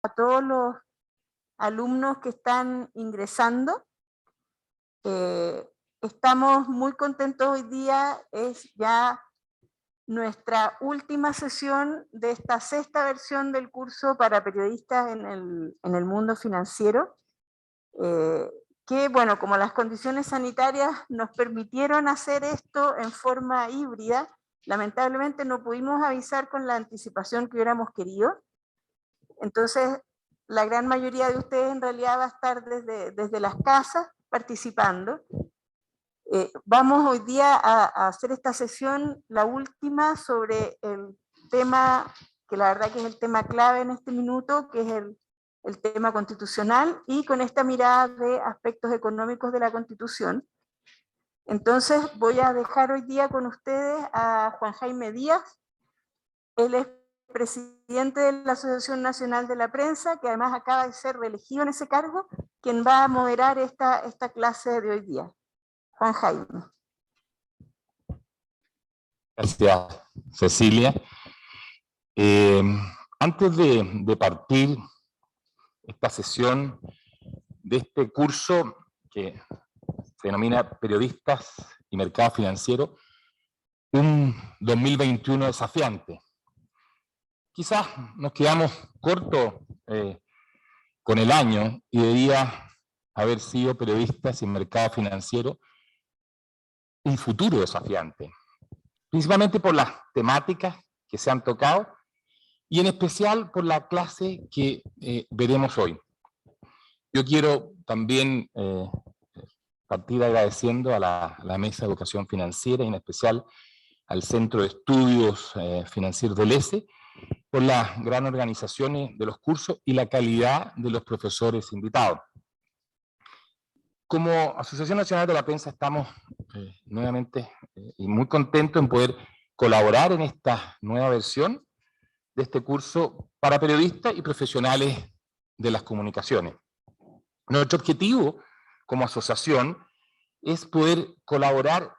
a todos los alumnos que están ingresando. Estamos muy contentos hoy día, es ya nuestra última sesión de esta sexta versión del curso para periodistas en el mundo financiero, que bueno, como las condiciones sanitarias nos permitieron hacer esto en forma híbrida, lamentablemente no pudimos avisar con la anticipación que hubiéramos querido. Entonces, la gran mayoría de ustedes en realidad va a estar desde las casas participando. Vamos hoy día a hacer esta sesión, la última, sobre el tema, que la verdad que es el tema clave en este minuto, que es el tema constitucional, y con esta mirada de aspectos económicos de la Constitución. Entonces voy a dejar hoy día con ustedes a Juan Jaime Díaz. Él es presidente de la Asociación Nacional de la Prensa, que además acaba de ser reelegido en ese cargo, quien va a moderar esta clase de hoy día. Juan Jaime. Gracias, Cecilia. Antes de partir esta sesión de este curso que se denomina Periodistas y Mercado Financiero, un 2021 desafiante. Quizás nos quedamos cortos con el año y debía haber sido Periodistas y Mercado Financiero un futuro desafiante, principalmente por las temáticas que se han tocado y en especial por la clase que veremos hoy. Yo quiero también partir agradeciendo a la Mesa de Educación Financiera y en especial al Centro de Estudios Financieros del ESE por las gran organizaciones de los cursos y la calidad de los profesores invitados. Como Asociación Nacional de la Prensa estamos nuevamente y muy contentos en poder colaborar en esta nueva versión de este curso para periodistas y profesionales de las comunicaciones. Nuestro objetivo como asociación es poder colaborar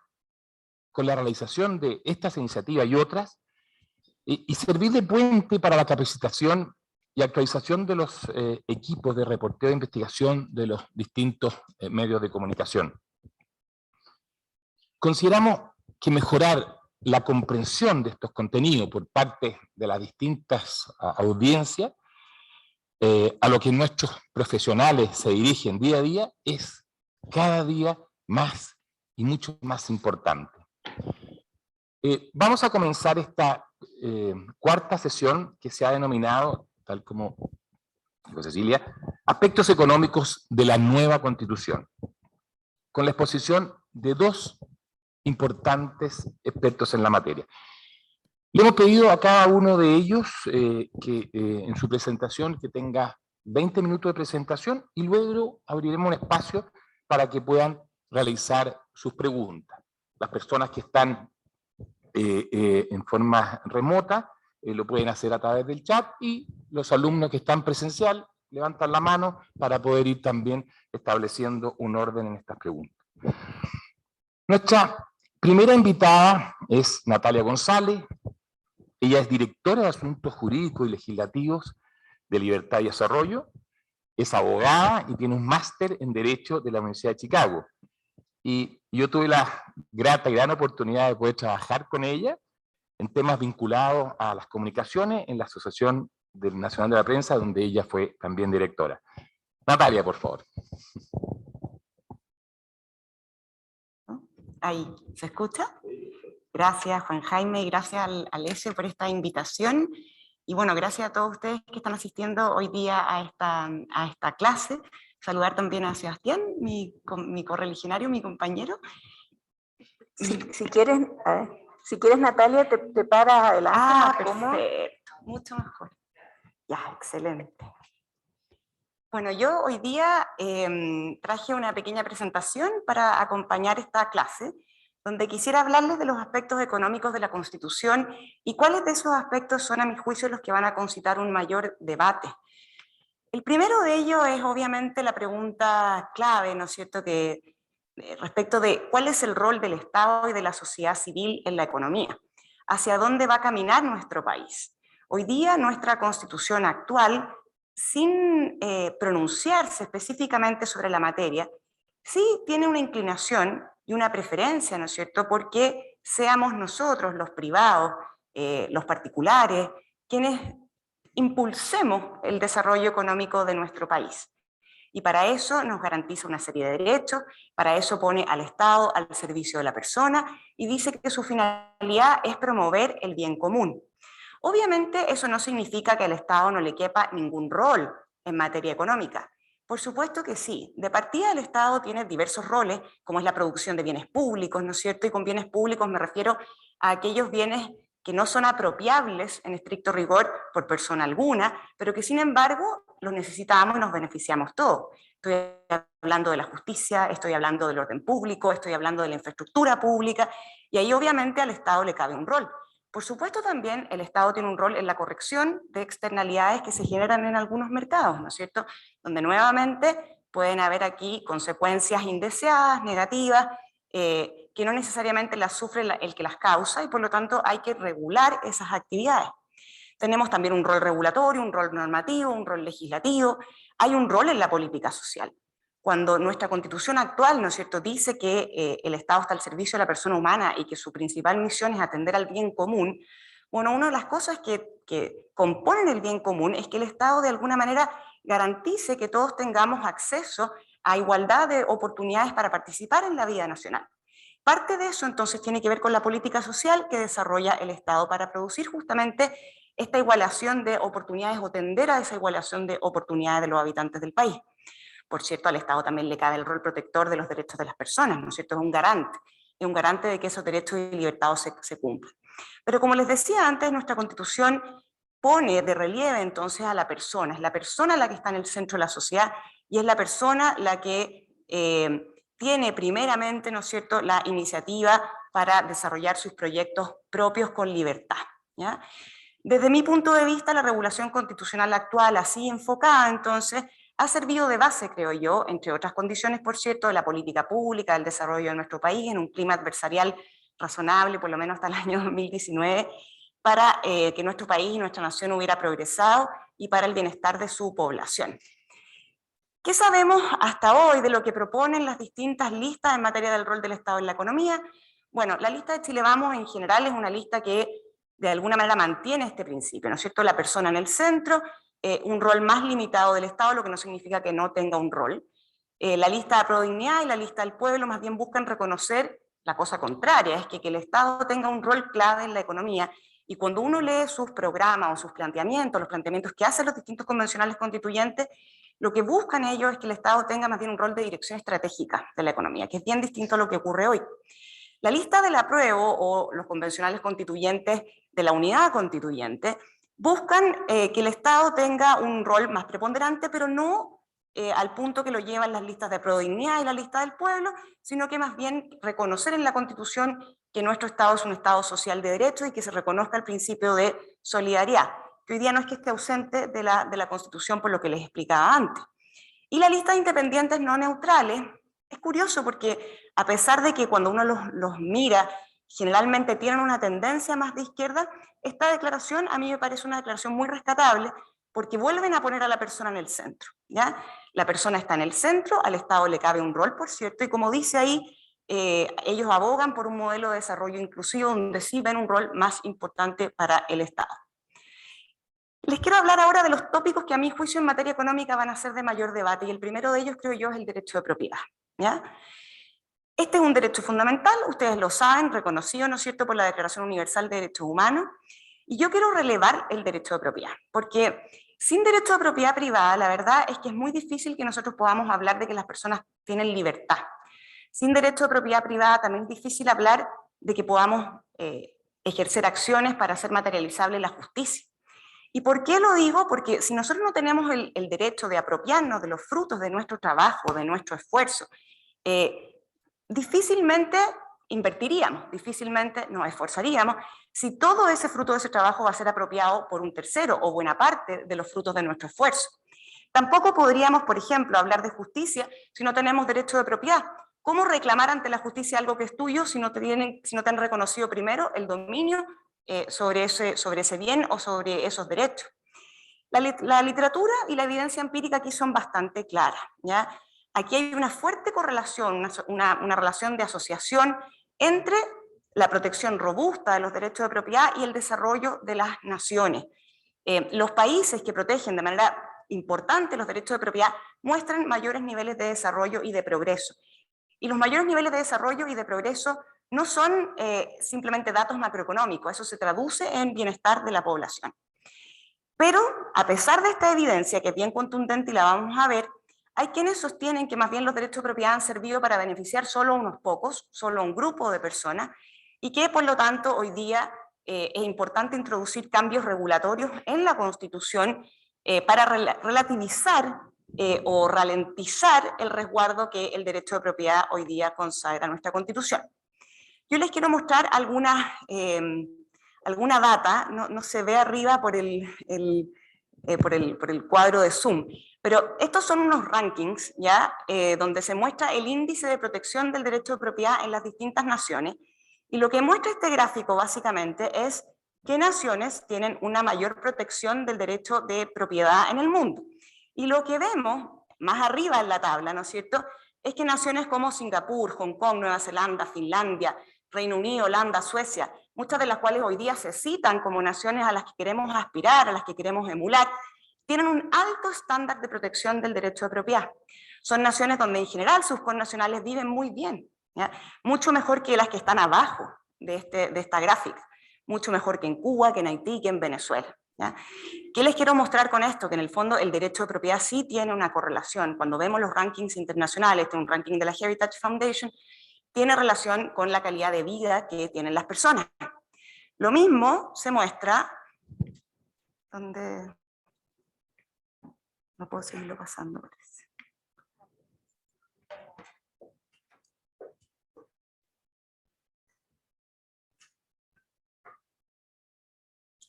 con la realización de estas iniciativas y otras y servir de puente para la capacitación y actualización de los equipos de reporteo de investigación de los distintos medios de comunicación. Consideramos que mejorar la comprensión de estos contenidos por parte de las distintas audiencias, a lo que nuestros profesionales se dirigen día a día, es cada día más y mucho más importante. Vamos a comenzar esta cuarta sesión que se ha denominado, tal como dijo Cecilia, Aspectos económicos de la nueva Constitución, con la exposición de dos importantes expertos en la materia. Le hemos pedido a cada uno de ellos que en su presentación que tenga 20 minutos de presentación y luego abriremos un espacio para que puedan realizar sus preguntas. Las personas que están en forma remota lo pueden hacer a través del chat y los alumnos que están presencial levantan la mano para poder ir también estableciendo un orden en estas preguntas. Nuestra primera invitada es Natalia González. Ella es directora de Asuntos Jurídicos y Legislativos de Libertad y Desarrollo, es abogada y tiene un máster en Derecho de la Universidad de Chicago. Y yo tuve la grata y gran oportunidad de poder trabajar con ella en temas vinculados a las comunicaciones en la Asociación Nacional de la Prensa, donde ella fue también directora. Natalia, por favor. Ahí, ¿se escucha? Gracias, Juan Jaime, y gracias al ESE por esta invitación. Y bueno, gracias a todos ustedes que están asistiendo hoy día a esta clase. Saludar también a Sebastián, mi correligionario, mi compañero. Si quieres, Natalia, te paras adelante. Perfecto, mucho mejor. Ya, excelente. Bueno, yo hoy día traje una pequeña presentación para acompañar esta clase, donde quisiera hablarles de los aspectos económicos de la Constitución y cuáles de esos aspectos son, a mi juicio, los que van a concitar un mayor debate. El primero de ellos es obviamente la pregunta clave, ¿no es cierto?, que respecto de cuál es el rol del Estado y de la sociedad civil en la economía, hacia dónde va a caminar nuestro país. Hoy día nuestra Constitución actual sin pronunciarse específicamente sobre la materia, sí tiene una inclinación y una preferencia, ¿no es cierto?, porque seamos nosotros, los privados, los particulares, quienes impulsemos el desarrollo económico de nuestro país. Y para eso nos garantiza una serie de derechos, para eso pone al Estado al servicio de la persona y dice que su finalidad es promover el bien común. Obviamente eso no significa que al Estado no le quepa ningún rol en materia económica. Por supuesto que sí. De partida el Estado tiene diversos roles, como es la producción de bienes públicos, ¿no es cierto? Y con bienes públicos me refiero a aquellos bienes que no son apropiables en estricto rigor por persona alguna, pero que sin embargo los necesitamos y nos beneficiamos todos. Estoy hablando de la justicia, estoy hablando del orden público, estoy hablando de la infraestructura pública, y ahí obviamente al Estado le cabe un rol. Por supuesto también el Estado tiene un rol en la corrección de externalidades que se generan en algunos mercados, ¿no es cierto? Donde nuevamente pueden haber aquí consecuencias indeseadas, negativas, que no necesariamente las sufre el que las causa y por lo tanto hay que regular esas actividades. Tenemos también un rol regulatorio, un rol normativo, un rol legislativo, hay un rol en la política social. Cuando nuestra constitución actual, ¿no es cierto?, dice que el Estado está al servicio de la persona humana y que su principal misión es atender al bien común, bueno, una de las cosas que componen el bien común es que el Estado de alguna manera garantice que todos tengamos acceso a igualdad de oportunidades para participar en la vida nacional. Parte de eso entonces tiene que ver con la política social que desarrolla el Estado para producir justamente esta igualación de oportunidades o tender a esa igualación de oportunidades de los habitantes del país. Por cierto, al Estado también le cabe el rol protector de los derechos de las personas, ¿no es cierto? Es un garante de que esos derechos y libertades se cumplan. Pero como les decía antes, nuestra Constitución pone de relieve entonces a la persona, es la persona la que está en el centro de la sociedad y es la persona la que tiene primeramente, ¿no es cierto?, la iniciativa para desarrollar sus proyectos propios con libertad, ¿ya? Desde mi punto de vista, la regulación constitucional actual, así enfocada, entonces, ha servido de base, creo yo, entre otras condiciones, por cierto, de la política pública, del desarrollo de nuestro país, en un clima adversarial razonable, por lo menos hasta el año 2019, para que nuestro país y nuestra nación hubiera progresado y para el bienestar de su población. ¿Qué sabemos hasta hoy de lo que proponen las distintas listas en materia del rol del Estado en la economía? Bueno, la lista de Chile Vamos en general es una lista que de alguna manera mantiene este principio, ¿no es cierto? La persona en el centro, un rol más limitado del Estado, lo que no significa que no tenga un rol. La lista de Prodignidad y la lista del Pueblo más bien buscan reconocer la cosa contraria, es que el Estado tenga un rol clave en la economía, y cuando uno lee sus programas o sus planteamientos, los planteamientos que hacen los distintos convencionales constituyentes, lo que buscan ellos es que el Estado tenga más bien un rol de dirección estratégica de la economía, que es bien distinto a lo que ocurre hoy. La lista del apruebo o los convencionales constituyentes de la unidad constituyente buscan que el Estado tenga un rol más preponderante, pero no al punto que lo llevan las listas de Prodignidad y la lista del Pueblo, sino que más bien reconocer en la Constitución que nuestro Estado es un Estado social de derecho y que se reconozca el principio de solidaridad, que hoy día no es que esté ausente de la Constitución por lo que les explicaba antes. Y la lista de independientes no neutrales es curioso porque a pesar de que cuando uno los mira generalmente tienen una tendencia más de izquierda, esta declaración a mí me parece una declaración muy rescatable porque vuelven a poner a la persona en el centro, ¿ya? La persona está en el centro, al Estado le cabe un rol, por cierto, y como dice ahí, ellos abogan por un modelo de desarrollo inclusivo donde sí ven un rol más importante para el Estado. Les quiero hablar ahora de los tópicos que a mi juicio en materia económica van a ser de mayor debate, y el primero de ellos, creo yo, es el derecho de propiedad, ¿ya? Este es un derecho fundamental, ustedes lo saben, reconocido, ¿no es cierto?, por la Declaración Universal de Derechos Humanos, y yo quiero relevar el derecho de propiedad, porque sin derecho de propiedad privada, la verdad es que es muy difícil que nosotros podamos hablar de que las personas tienen libertad. Sin derecho de propiedad privada también es difícil hablar de que podamos ejercer acciones para hacer materializable la justicia. ¿Y por qué lo digo? Porque si nosotros no tenemos el derecho de apropiarnos de los frutos de nuestro trabajo, de nuestro esfuerzo, difícilmente invertiríamos, difícilmente nos esforzaríamos si todo ese fruto de ese trabajo va a ser apropiado por un tercero o buena parte de los frutos de nuestro esfuerzo. Tampoco podríamos, por ejemplo, hablar de justicia si no tenemos derecho de propiedad. ¿Cómo reclamar ante la justicia algo que es tuyo si no te han reconocido primero el dominio sobre ese bien o sobre esos derechos? La literatura y la evidencia empírica aquí son bastante claras, ¿ya? Aquí hay una fuerte correlación, una relación de asociación entre la protección robusta de los derechos de propiedad y el desarrollo de las naciones. Los países que protegen de manera importante los derechos de propiedad muestran mayores niveles de desarrollo y de progreso. Y los mayores niveles de desarrollo y de progreso no son simplemente datos macroeconómicos, eso se traduce en bienestar de la población. Pero, a pesar de esta evidencia, que es bien contundente y la vamos a ver, hay quienes sostienen que más bien los derechos de propiedad han servido para beneficiar solo a unos pocos, solo a un grupo de personas, y que por lo tanto hoy día es importante introducir cambios regulatorios en la Constitución para relativizar o ralentizar el resguardo que el derecho de propiedad hoy día consagra nuestra Constitución. Yo les quiero mostrar alguna data, no se ve arriba por el cuadro de Zoom, pero estos son unos rankings, ¿ya? Donde se muestra el índice de protección del derecho de propiedad en las distintas naciones, y lo que muestra este gráfico básicamente es qué naciones tienen una mayor protección del derecho de propiedad en el mundo. Y lo que vemos más arriba en la tabla, ¿no es cierto?, es que naciones como Singapur, Hong Kong, Nueva Zelanda, Finlandia, Reino Unido, Holanda, Suecia, muchas de las cuales hoy día se citan como naciones a las que queremos aspirar, a las que queremos emular, tienen un alto estándar de protección del derecho de propiedad. Son naciones donde en general sus connacionales viven muy bien, ¿ya? Mucho mejor que las que están abajo de esta gráfica, mucho mejor que en Cuba, que en Haití, que en Venezuela, ¿ya? ¿Qué les quiero mostrar con esto? Que en el fondo el derecho de propiedad sí tiene una correlación. Cuando vemos los rankings internacionales, un ranking de la Heritage Foundation, tiene relación con la calidad de vida que tienen las personas. Lo mismo se muestra, donde no puedo seguirlo pasando, parece.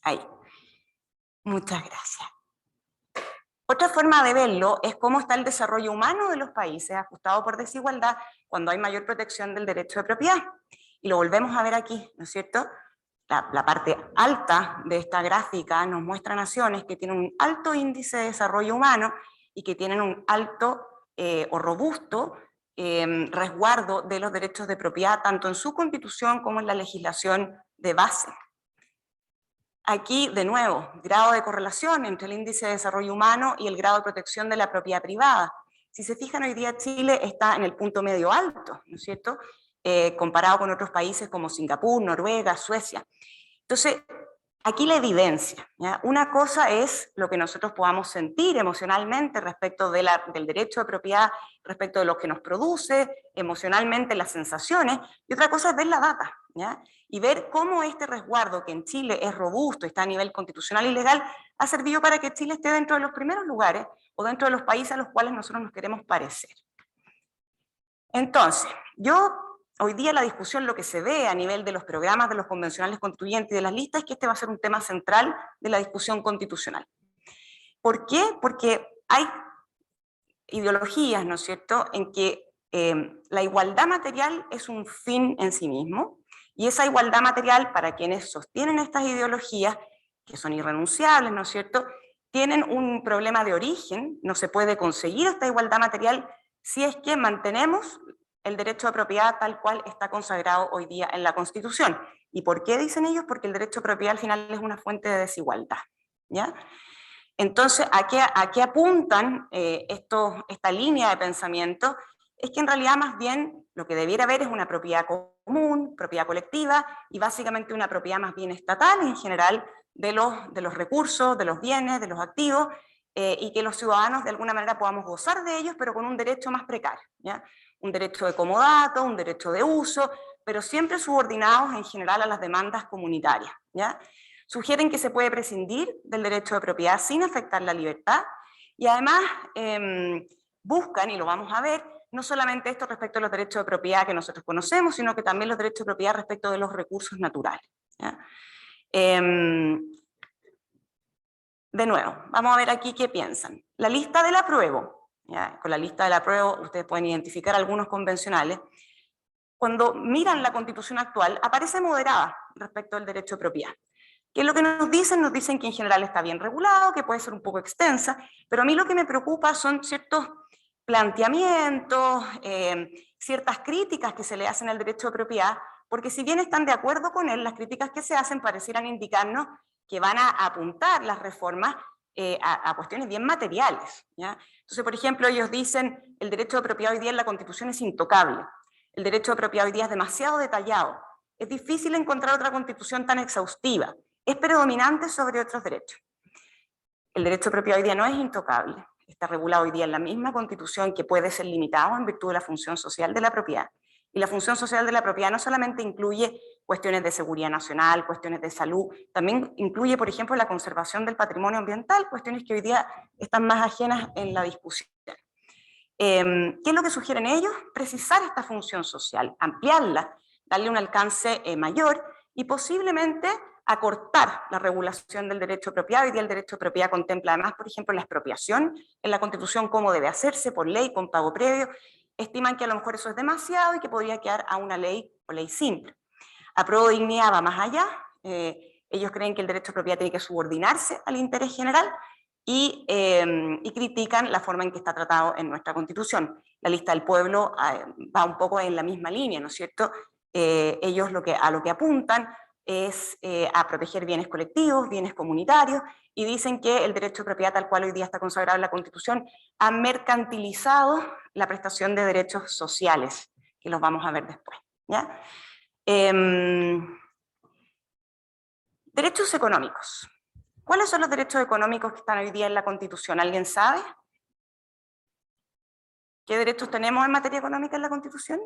Ahí. Muchas gracias. Otra forma de verlo es cómo está el desarrollo humano de los países ajustado por desigualdad cuando hay mayor protección del derecho de propiedad. Y lo volvemos a ver aquí, ¿no es cierto? La parte alta de esta gráfica nos muestra naciones que tienen un alto índice de desarrollo humano y que tienen un alto o robusto resguardo de los derechos de propiedad, tanto en su constitución como en la legislación de base. Aquí, de nuevo, grado de correlación entre el índice de desarrollo humano y el grado de protección de la propiedad privada. Si se fijan, hoy día Chile está en el punto medio alto, ¿no es cierto?, comparado con otros países como Singapur, Noruega, Suecia. Entonces, aquí la evidencia, ¿ya? Una cosa es lo que nosotros podamos sentir emocionalmente respecto del derecho de propiedad, respecto de lo que nos produce emocionalmente las sensaciones, y otra cosa es ver la data, ¿ya? Y ver cómo este resguardo, que en Chile es robusto, está a nivel constitucional y legal, ha servido para que Chile esté dentro de los primeros lugares o dentro de los países a los cuales nosotros nos queremos parecer. Entonces, hoy día la discusión, lo que se ve a nivel de los programas de los convencionales constituyentes y de las listas, es que este va a ser un tema central de la discusión constitucional. ¿Por qué? Porque hay ideologías, ¿no es cierto?, en que la igualdad material es un fin en sí mismo, y esa igualdad material, para quienes sostienen estas ideologías, que son irrenunciables, ¿no es cierto?, tienen un problema de origen. No se puede conseguir esta igualdad material si es que mantenemos el derecho de propiedad tal cual está consagrado hoy día en la Constitución. ¿Y por qué dicen ellos? Porque el derecho de propiedad al final es una fuente de desigualdad, ¿ya? Entonces, ¿a qué apuntan esta línea de pensamiento? Es que en realidad más bien lo que debiera haber es una propiedad común, propiedad colectiva, y básicamente una propiedad más bien estatal en general de los recursos, de los bienes, de los activos, y que los ciudadanos de alguna manera podamos gozar de ellos, pero con un derecho más precario, ¿ya? Un derecho de comodato, un derecho de uso, pero siempre subordinados en general a las demandas comunitarias, ¿ya? Sugieren que se puede prescindir del derecho de propiedad sin afectar la libertad, y además buscan, y lo vamos a ver, no solamente esto respecto a los derechos de propiedad que nosotros conocemos, sino que también los derechos de propiedad respecto de los recursos naturales, ¿ya? De nuevo, vamos a ver aquí qué piensan. La lista del apruebo, ¿ya? Con la lista del apruebo ustedes pueden identificar algunos convencionales. Cuando miran la Constitución actual, aparece moderada respecto al derecho de propiedad. ¿Qué es lo que nos dicen? Nos dicen que en general está bien regulado, que puede ser un poco extensa, pero a mí lo que me preocupa son ciertos planteamientos, ciertas críticas que se le hacen al derecho de propiedad, porque si bien están de acuerdo con él, las críticas que se hacen parecieran indicarnos que van a apuntar las reformas a cuestiones bien materiales, ¿ya? Entonces, por ejemplo, ellos dicen el derecho de propiedad hoy día en la Constitución es intocable, el derecho de propiedad hoy día es demasiado detallado, es difícil encontrar otra Constitución tan exhaustiva, es predominante sobre otros derechos. El derecho de propiedad hoy día no es intocable, está regulado hoy día en la misma Constitución, que puede ser limitado en virtud de la función social de la propiedad. Y la función social de la propiedad no solamente incluye cuestiones de seguridad nacional, cuestiones de salud, también incluye, por ejemplo, la conservación del patrimonio ambiental, cuestiones que hoy día están más ajenas en la discusión. ¿Qué es lo que sugieren ellos? Precisar esta función social, ampliarla, darle un alcance mayor y posiblemente acortar la regulación del derecho de propiedad. Hoy día el derecho de propiedad contempla además, por ejemplo, la expropiación en la Constitución, cómo debe hacerse, por ley, con pago previo. Estiman que a lo mejor eso es demasiado y que podría quedar a una ley o ley simple. Apruebo Dignidad va más allá. Ellos creen que el derecho de propiedad tiene que subordinarse al interés general y critican la forma en que está tratado en nuestra Constitución. La lista del pueblo va un poco en la misma línea, ¿no es cierto? Ellos a lo que apuntan es a proteger bienes colectivos, bienes comunitarios, y dicen que el derecho de propiedad tal cual hoy día está consagrado en la Constitución ha mercantilizado la prestación de derechos sociales, que los vamos a ver después, ¿ya? Derechos económicos. ¿Cuáles son los derechos económicos que están hoy día en la Constitución? ¿Alguien sabe? ¿Qué derechos tenemos en materia económica en la Constitución?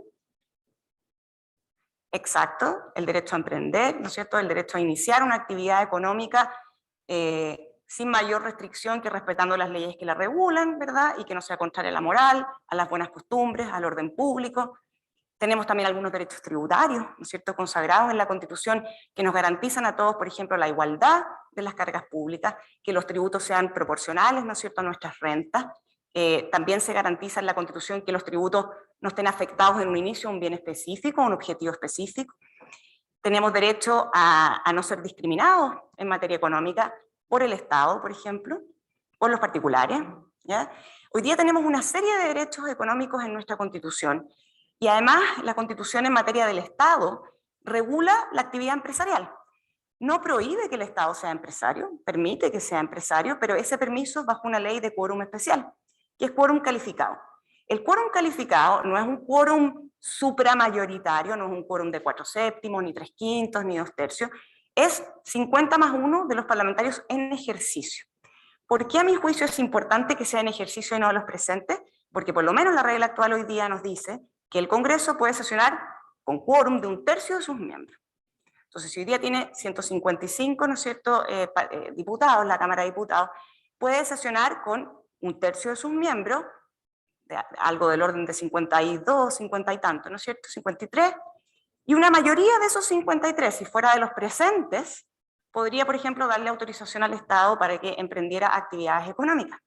Exacto, el derecho a emprender, ¿no es cierto? El derecho a iniciar una actividad económica sin mayor restricción que respetando las leyes que la regulan, ¿verdad? Y que no sea contraria a la moral, a las buenas costumbres, al orden público. Tenemos también algunos derechos tributarios, ¿no es cierto?, consagrados en la Constitución, que nos garantizan a todos, por ejemplo, la igualdad de las cargas públicas, que los tributos sean proporcionales, ¿no es cierto?, a nuestras rentas. También se garantiza en la Constitución que los tributos no estén afectados en un inicio a un bien específico, a un objetivo específico. Tenemos derecho a no ser discriminados en materia económica por el Estado, por ejemplo, por los particulares, ¿ya? Hoy día tenemos una serie de derechos económicos en nuestra Constitución, y además la Constitución en materia del Estado regula la actividad empresarial. No prohíbe que el Estado sea empresario, permite que sea empresario, pero ese permiso bajo una ley de quórum especial, que es quórum calificado. El quórum calificado no es un quórum supramayoritario, no es un quórum de 4/7, ni 3/5, ni 2/3, es 50+1 de los parlamentarios en ejercicio. ¿Por qué a mi juicio es importante que sea en ejercicio y no de los presentes? Porque por lo menos la regla actual hoy día nos dice que el Congreso puede sesionar con quórum de 1/3 de sus miembros. Entonces, si hoy día tiene 155, ¿no es cierto?, diputados, la Cámara de Diputados, puede sesionar con 1/3 de sus miembros, algo del orden de 52, 50 y tanto, ¿no es cierto?, 53, y una mayoría de esos 53, si fuera de los presentes, podría, por ejemplo, darle autorización al Estado para que emprendiera actividades económicas,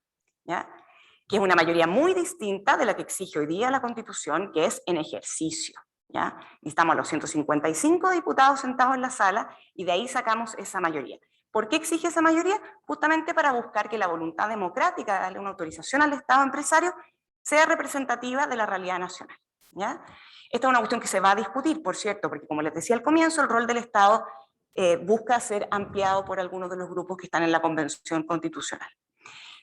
¿ya?, que es una mayoría muy distinta de la que exige hoy día la Constitución, que es en ejercicio, ¿ya? Y estamos a los 155 diputados sentados en la sala, y de ahí sacamos esa mayoría. ¿Por qué exige esa mayoría? Justamente para buscar que la voluntad democrática de darle una autorización al Estado empresario sea representativa de la realidad nacional, ¿ya? Esta es una cuestión que se va a discutir, por cierto, porque como les decía al comienzo, el rol del Estado busca ser ampliado por algunos de los grupos que están en la Convención Constitucional.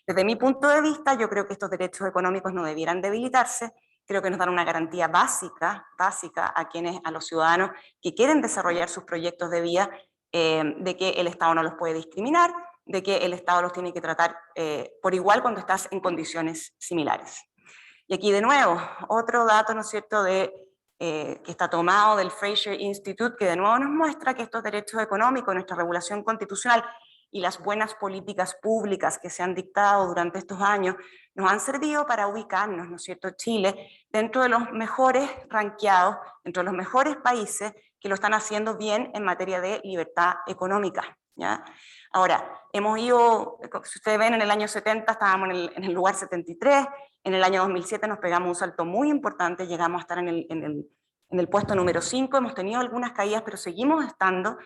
Desde mi punto de vista, yo creo que estos derechos económicos no debieran debilitarse. Creo que nos dan una garantía básica a los ciudadanos que quieren desarrollar sus proyectos de vida, de que el Estado no los puede discriminar, de que el Estado los tiene que tratar por igual cuando estás en condiciones similares. Y aquí de nuevo, otro dato, ¿no es cierto?, que está tomado del Fraser Institute, que de nuevo nos muestra que estos derechos económicos, nuestra regulación constitucional y las buenas políticas públicas que se han dictado durante estos años nos han servido para ubicarnos, ¿no es cierto?, Chile, dentro de los mejores ranqueados, dentro de los mejores países que lo están haciendo bien en materia de libertad económica, ¿ya? Ahora, hemos ido, si ustedes ven, en el año 70 estábamos en el lugar 73, en el año 2007 nos pegamos un salto muy importante, llegamos a estar en el puesto número 5, hemos tenido algunas caídas, pero seguimos estando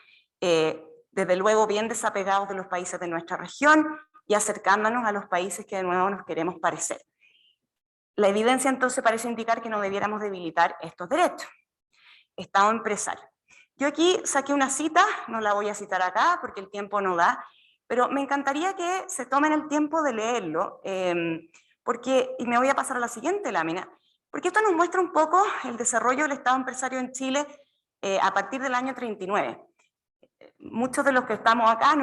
desde luego bien desapegados de los países de nuestra región y acercándonos a los países que de nuevo nos queremos parecer. La evidencia entonces parece indicar que no debiéramos debilitar estos derechos. Estado empresario. Yo aquí saqué una cita, no la voy a citar acá porque el tiempo no da, pero me encantaría que se tomen el tiempo de leerlo, y me voy a pasar a la siguiente lámina, porque esto nos muestra un poco el desarrollo del Estado empresario en Chile a partir del año 39. Muchos de los que estamos acá,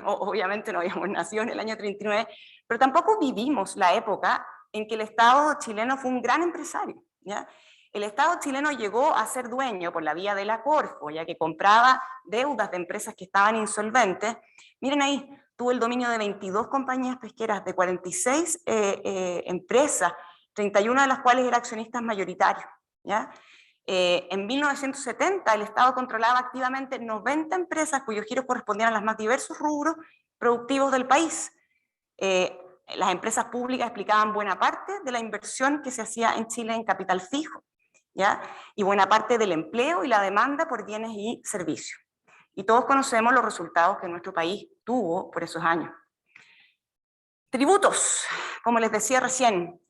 obviamente no habíamos nacido en el año 39, pero tampoco vivimos la época en que el Estado chileno fue un gran empresario, ¿ya? El Estado chileno llegó a ser dueño por la vía de la Corfo, ya que compraba deudas de empresas que estaban insolventes. Miren ahí, tuvo el dominio de 22 compañías pesqueras, de 46 empresas, 31 de las cuales eran accionistas mayoritarios, ¿ya? En 1970 el Estado controlaba activamente 90 empresas cuyos giros correspondían a los más diversos rubros productivos del país. Las empresas públicas explicaban buena parte de la inversión que se hacía en Chile en capital fijo, ¿ya? Y buena parte del empleo y la demanda por bienes y servicios. Y todos conocemos los resultados que nuestro país tuvo por esos años. Tributos, como les decía recién,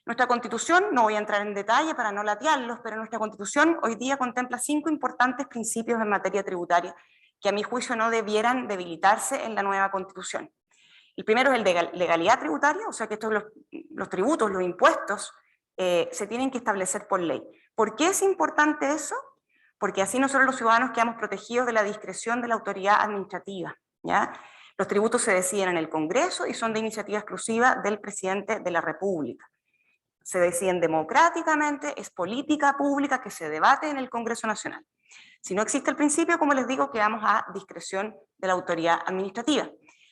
nuestra Constitución, no voy a entrar en detalle para no latearlos, pero nuestra Constitución hoy día contempla 5 importantes principios en materia tributaria que a mi juicio no debieran debilitarse en la nueva Constitución. El primero es el de legalidad tributaria, o sea que estos los tributos, los impuestos, se tienen que establecer por ley. ¿Por qué es importante eso? Porque así nosotros los ciudadanos quedamos protegidos de la discreción de la autoridad administrativa, ¿ya? Los tributos se deciden en el Congreso y son de iniciativa exclusiva del presidente de la República. Se deciden democráticamente, es política pública que se debate en el Congreso Nacional. Si no existe el principio, como les digo, quedamos a discreción de la autoridad administrativa.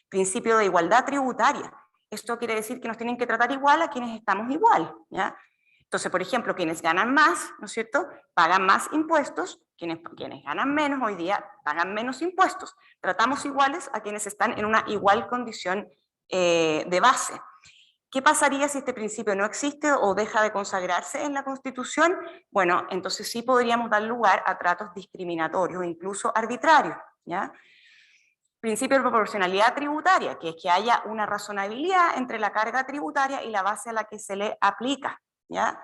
Principio de igualdad tributaria. Esto quiere decir que nos tienen que tratar igual a quienes estamos igual, ¿ya? Entonces, por ejemplo, quienes ganan más, ¿no es cierto?, pagan más impuestos, quienes ganan menos hoy día pagan menos impuestos. Tratamos iguales a quienes están en una igual condición de base. ¿Qué pasaría si este principio no existe o deja de consagrarse en la Constitución? Bueno, entonces sí podríamos dar lugar a tratos discriminatorios, incluso arbitrarios, ¿ya? Principio de proporcionalidad tributaria, que es que haya una razonabilidad entre la carga tributaria y la base a la que se le aplica, ¿ya?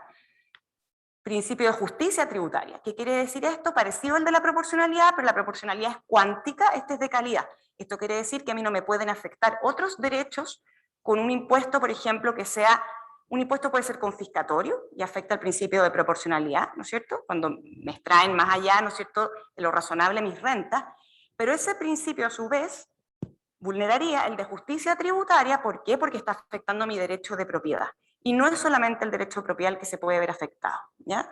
Principio de justicia tributaria. ¿Qué quiere decir esto? Parecido al de la proporcionalidad, pero la proporcionalidad es cuántica, este es de calidad. Esto quiere decir que a mí no me pueden afectar otros derechos con un impuesto, por ejemplo, que sea, un impuesto puede ser confiscatorio y afecta al principio de proporcionalidad, ¿no es cierto? Cuando me extraen más allá, ¿no es cierto?, de lo razonable mis rentas, pero ese principio a su vez vulneraría el de justicia tributaria. ¿Por qué? Porque está afectando mi derecho de propiedad. Y no es solamente el derecho de propiedad el que se puede ver afectado, ¿ya?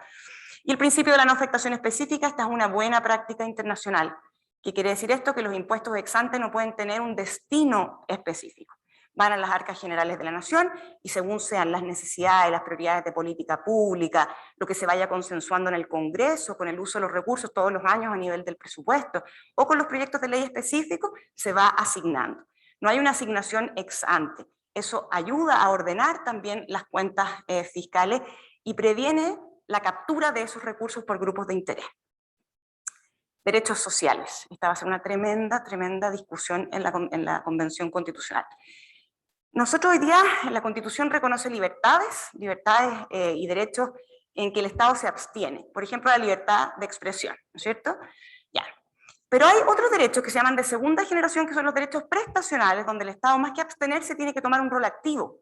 Y el principio de la no afectación específica, esta es una buena práctica internacional. ¿Qué quiere decir esto? Que los impuestos ex ante no pueden tener un destino específico. Van a las arcas generales de la nación y según sean las necesidades, las prioridades de política pública, lo que se vaya consensuando en el Congreso, con el uso de los recursos todos los años a nivel del presupuesto, o con los proyectos de ley específicos, se va asignando. No hay una asignación ex ante. Eso ayuda a ordenar también las cuentas fiscales y previene la captura de esos recursos por grupos de interés. Derechos sociales. Esta va a ser una tremenda discusión en la Convención Constitucional. Nosotros hoy día, la Constitución reconoce libertades y derechos en que el Estado se abstiene. Por ejemplo, la libertad de expresión, ¿no es cierto? Ya. Pero hay otros derechos que se llaman de segunda generación, que son los derechos prestacionales, donde el Estado, más que abstenerse, tiene que tomar un rol activo.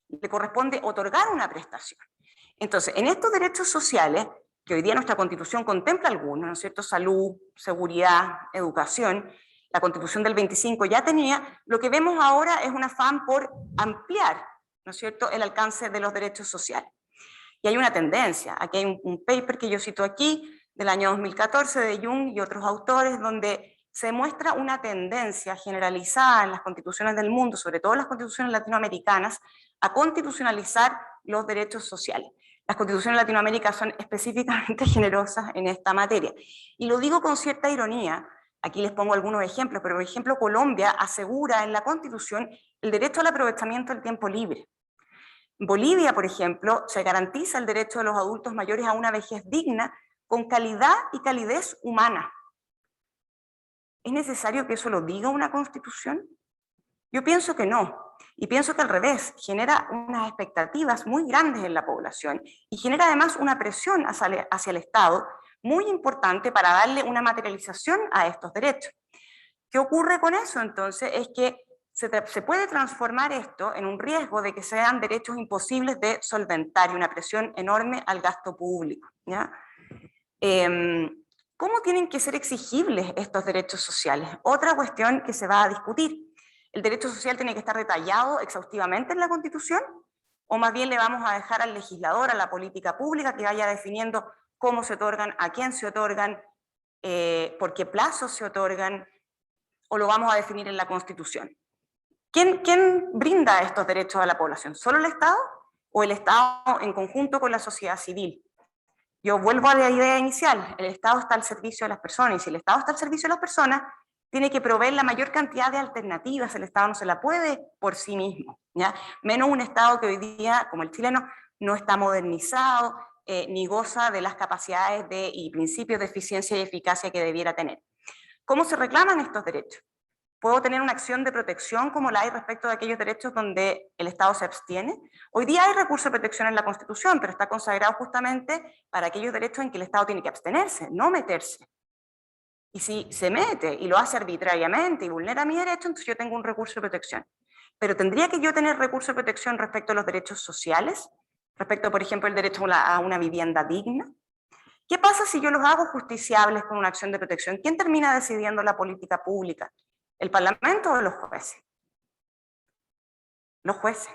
Le corresponde otorgar una prestación. Entonces, en estos derechos sociales, que hoy día nuestra Constitución contempla algunos, ¿no es cierto? Salud, seguridad, educación. La Constitución del 25 ya tenía, lo que vemos ahora es un afán por ampliar, ¿no es cierto?, el alcance de los derechos sociales. Y hay una tendencia, aquí hay un paper que yo cito aquí, del año 2014 de Jung y otros autores, donde se muestra una tendencia generalizada en las constituciones del mundo, sobre todo en las constituciones latinoamericanas, a constitucionalizar los derechos sociales. Las constituciones de Latinoamérica son específicamente generosas en esta materia. Y lo digo con cierta ironía. Aquí les pongo algunos ejemplos, pero por ejemplo Colombia asegura en la Constitución el derecho al aprovechamiento del tiempo libre. En Bolivia, por ejemplo, se garantiza el derecho de los adultos mayores a una vejez digna con calidad y calidez humana. ¿Es necesario que eso lo diga una constitución? Yo pienso que no, y pienso que al revés, genera unas expectativas muy grandes en la población y genera además una presión hacia el Estado muy importante para darle una materialización a estos derechos. ¿Qué ocurre con eso entonces? Es que se puede transformar esto en un riesgo de que sean derechos imposibles de solventar y una presión enorme al gasto público, ¿ya? ¿Cómo tienen que ser exigibles estos derechos sociales? Otra cuestión que se va a discutir. ¿El derecho social tiene que estar detallado exhaustivamente en la Constitución? ¿O más bien le vamos a dejar al legislador, a la política pública, que vaya definiendo cómo se otorgan, a quién se otorgan, por qué plazos se otorgan, o lo vamos a definir en la Constitución? ¿Quién brinda estos derechos a la población? ¿Solo el Estado o el Estado en conjunto con la sociedad civil? Yo vuelvo a la idea inicial, el Estado está al servicio de las personas, y si el Estado está al servicio de las personas, tiene que proveer la mayor cantidad de alternativas. El Estado no se la puede por sí mismo, ¿ya? Menos un Estado que hoy día, como el chileno, no está modernizado, ni goza de las capacidades y principios de eficiencia y eficacia que debiera tener. ¿Cómo se reclaman estos derechos? ¿Puedo tener una acción de protección como la hay respecto de aquellos derechos donde el Estado se abstiene? Hoy día hay recurso de protección en la Constitución, pero está consagrado justamente para aquellos derechos en que el Estado tiene que abstenerse, no meterse. Y si se mete y lo hace arbitrariamente y vulnera mi derecho, entonces yo tengo un recurso de protección. Pero ¿tendría que yo tener recurso de protección respecto a los derechos sociales? Respecto, por ejemplo, el derecho a una vivienda digna. ¿Qué pasa si yo los hago justiciables con una acción de protección? ¿Quién termina decidiendo la política pública? ¿El Parlamento o los jueces? Los jueces.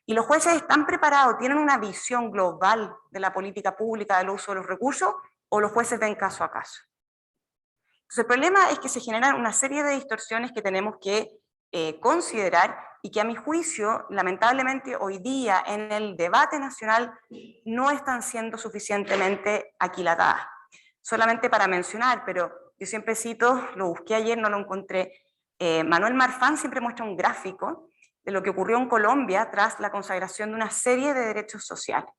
Y los jueces están preparados, tienen una visión global de la política pública, del uso de los recursos, o los jueces ven caso a caso. Entonces, el problema es que se generan una serie de distorsiones que tenemos que considerar y que a mi juicio, lamentablemente hoy día en el debate nacional no están siendo suficientemente aquilatadas. Solamente para mencionar, pero yo siempre cito, lo busqué ayer, no lo encontré, Manuel Marfán siempre muestra un gráfico de lo que ocurrió en Colombia tras la consagración de una serie de derechos sociales.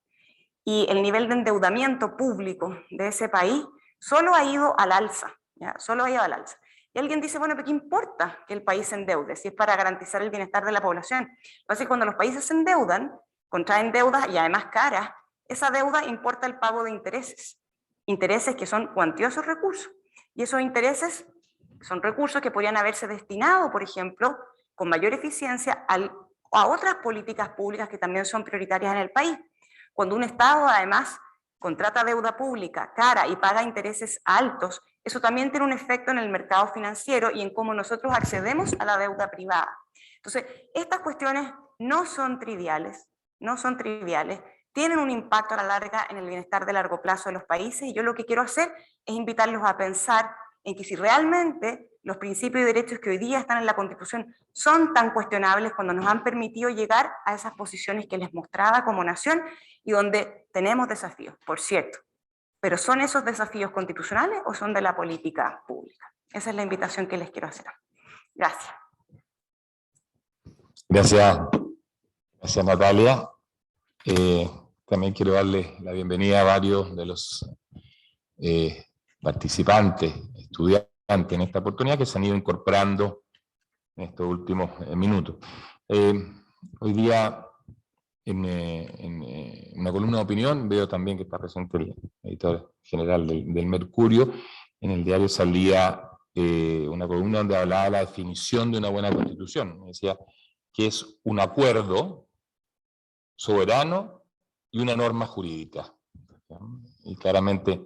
Y el nivel de endeudamiento público de ese país solo ha ido al alza, ¿ya? Solo ha ido al alza. Y alguien dice, bueno, ¿pero qué importa que el país se endeude si es para garantizar el bienestar de la población? Lo que pasa es que cuando los países se endeudan, contraen deudas y además caras, esa deuda importa el pago de intereses. Intereses que son cuantiosos recursos. Y esos intereses son recursos que podrían haberse destinado, por ejemplo, con mayor eficiencia a otras políticas públicas que también son prioritarias en el país. Cuando un Estado, además, contrata deuda pública cara y paga intereses altos, eso también tiene un efecto en el mercado financiero y en cómo nosotros accedemos a la deuda privada. Entonces, estas cuestiones no son triviales, tienen un impacto a la larga en el bienestar de largo plazo de los países, y yo lo que quiero hacer es invitarlos a pensar en que si realmente los principios y derechos que hoy día están en la Constitución son tan cuestionables cuando nos han permitido llegar a esas posiciones que les mostraba como nación y donde tenemos desafíos, por cierto. Pero ¿son esos desafíos constitucionales o son de la política pública? Esa es la invitación que les quiero hacer. Gracias. Gracias Natalia. También quiero darle la bienvenida a varios de los participantes, estudiantes en esta oportunidad que se han ido incorporando en estos últimos minutos. Hoy día en una columna de opinión veo también que está presente el editor general del Mercurio. En el diario salía una columna donde hablaba de la definición de una buena constitución. Decía que es un acuerdo soberano y una norma jurídica. Y claramente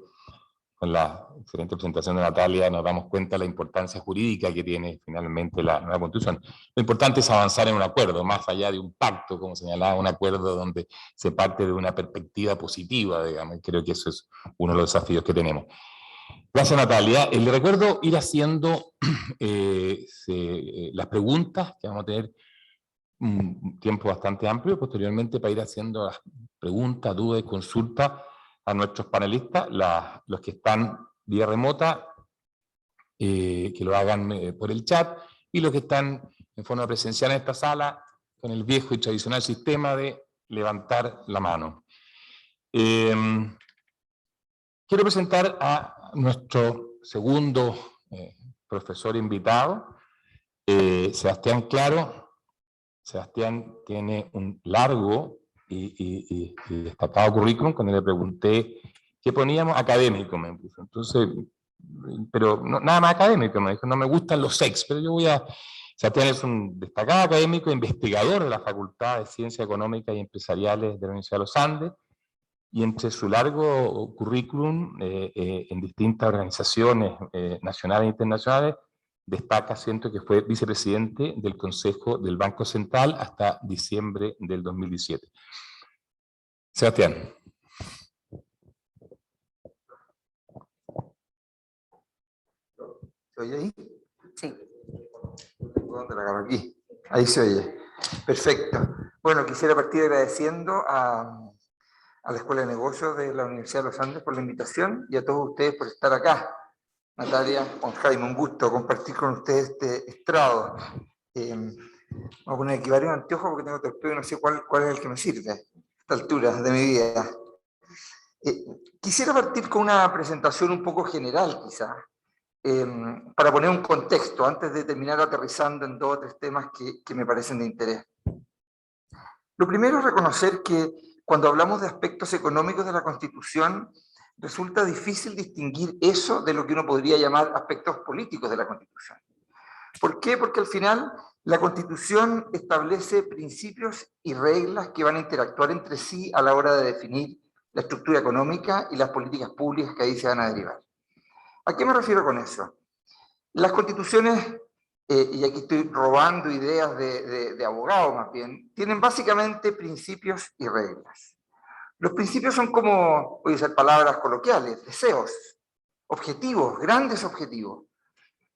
con la excelente presentación de Natalia nos damos cuenta de la importancia jurídica que tiene finalmente la nueva Constitución. Lo importante es avanzar en un acuerdo, más allá de un pacto, como señalaba, un acuerdo donde se parte de una perspectiva positiva, digamos, y creo que eso es uno de los desafíos que tenemos. Gracias Natalia. Le recuerdo ir haciendo las preguntas, que vamos a tener un tiempo bastante amplio posteriormente para ir haciendo las preguntas, dudas y consultas a nuestros panelistas, los que están vía remota, que lo hagan por el chat, y los que están en forma presencial en esta sala, con el viejo y tradicional sistema de levantar la mano. Quiero presentar a nuestro segundo profesor invitado, Sebastián Claro. Sebastián tiene un largo y destacado currículum. Cuando le pregunté qué poníamos, académico me puso. Entonces, pero no, nada más académico, me dijo, no me gustan los sex, pero yo voy a... Sebastián es un destacado académico, investigador de la Facultad de Ciencias Económicas y Empresariales de la Universidad de los Andes, y entre su largo currículum en distintas organizaciones nacionales e internacionales, destaca, siento, que fue vicepresidente del Consejo del Banco Central hasta diciembre del 2017. Sebastián. ¿Se oye ahí? Sí. ¿Dónde la agarro? Aquí. Ahí se oye. Perfecto. Bueno, quisiera partir agradeciendo a la Escuela de Negocios de la Universidad de los Andes por la invitación y a todos ustedes por estar acá. Natalia, Juan Jaime, un gusto compartir con ustedes este estrado. Vamos a poner aquí varios anteojos porque tengo torpedo y no sé cuál es el que me sirve a esta altura de mi vida. Quisiera partir con una presentación un poco general, quizás, para poner un contexto, antes de terminar aterrizando en 2 o 3 temas que me parecen de interés. Lo primero es reconocer que cuando hablamos de aspectos económicos de la Constitución, resulta difícil distinguir eso de lo que uno podría llamar aspectos políticos de la Constitución. ¿Por qué? Porque al final la Constitución establece principios y reglas que van a interactuar entre sí a la hora de definir la estructura económica y las políticas públicas que ahí se van a derivar. ¿A qué me refiero con eso? Las constituciones, y aquí estoy robando ideas de abogados más bien, tienen básicamente principios y reglas. Los principios son como, voy a usar palabras coloquiales, deseos, objetivos, grandes objetivos,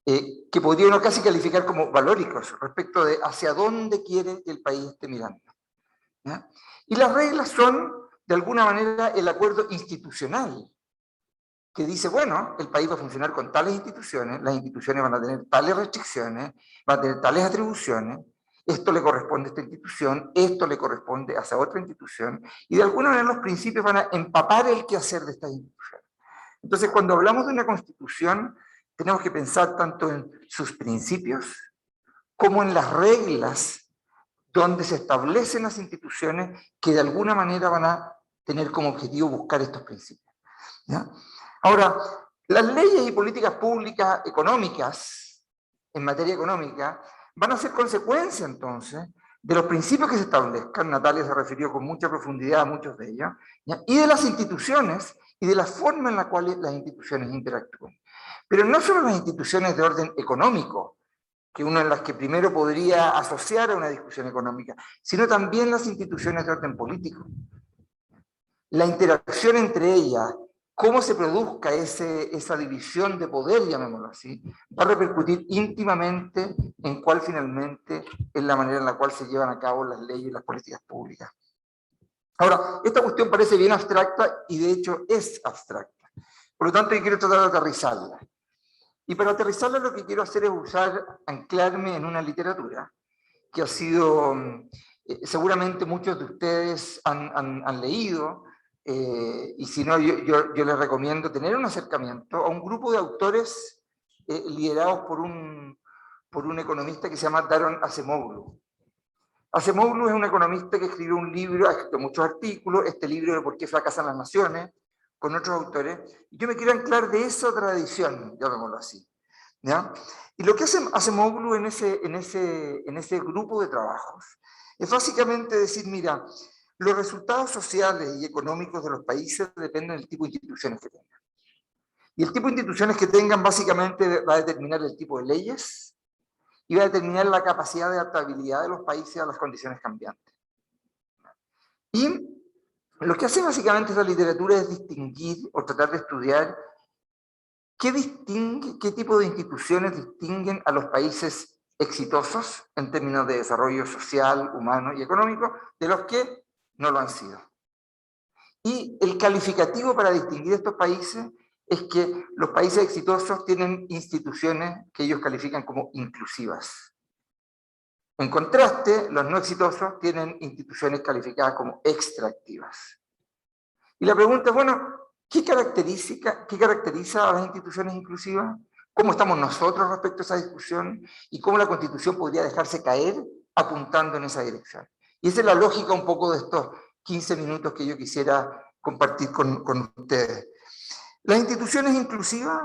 que podría uno casi calificar como valóricos respecto de hacia dónde quiere que el país esté mirando. ¿Ya? Y las reglas son, de alguna manera, el acuerdo institucional, que dice, bueno, el país va a funcionar con tales instituciones, las instituciones van a tener tales restricciones, van a tener tales atribuciones, esto le corresponde a esta institución, esto le corresponde a esa otra institución, y de alguna manera los principios van a empapar el quehacer de estas instituciones. Entonces, cuando hablamos de una constitución, tenemos que pensar tanto en sus principios como en las reglas donde se establecen las instituciones que de alguna manera van a tener como objetivo buscar estos principios. ¿Ya? Ahora, las leyes y políticas públicas económicas, en materia económica, van a ser consecuencia entonces de los principios que se establezcan. Natalia se refirió con mucha profundidad a muchos de ellos, ¿ya? Y de las instituciones y de la forma en la cual las instituciones interactúan. Pero no solo las instituciones de orden económico, que una de las que primero podría asociar a una discusión económica, sino también las instituciones de orden político. La interacción entre ellas, cómo se produzca esa división de poder, llamémoslo así, va a repercutir íntimamente en cuál finalmente es la manera en la cual se llevan a cabo las leyes y las políticas públicas. Ahora, esta cuestión parece bien abstracta y de hecho es abstracta. Por lo tanto, yo quiero tratar de aterrizarla. Y para aterrizarla lo que quiero hacer es anclarme en una literatura que ha sido, seguramente muchos de ustedes han leído, y si no, yo les recomiendo tener un acercamiento a un grupo de autores liderados por un economista que se llama Daron Acemoglu. Acemoglu es un economista que escribió un libro, ha escrito muchos artículos, este libro de ¿Por qué fracasan las naciones?, con otros autores, y yo me quiero anclar de esa tradición, llamémoslo así. ¿Ya? Y lo que hace Acemoglu en ese grupo de trabajos es básicamente decir, mira, los resultados sociales y económicos de los países dependen del tipo de instituciones que tengan. Y el tipo de instituciones que tengan básicamente va a determinar el tipo de leyes y va a determinar la capacidad de adaptabilidad de los países a las condiciones cambiantes. Y lo que hace básicamente esta literatura es distinguir o tratar de estudiar qué tipo de instituciones distinguen a los países exitosos en términos de desarrollo social, humano y económico de los que no lo han sido. Y el calificativo para distinguir estos países es que los países exitosos tienen instituciones que ellos califican como inclusivas. En contraste, los no exitosos tienen instituciones calificadas como extractivas. Y la pregunta es, bueno, ¿qué caracteriza a las instituciones inclusivas? cómo estamos nosotros respecto a esa discusión y cómo la Constitución podría dejarse caer apuntando en esa dirección. Y esa es la lógica un poco de estos 15 minutos que yo quisiera compartir con ustedes. Las instituciones inclusivas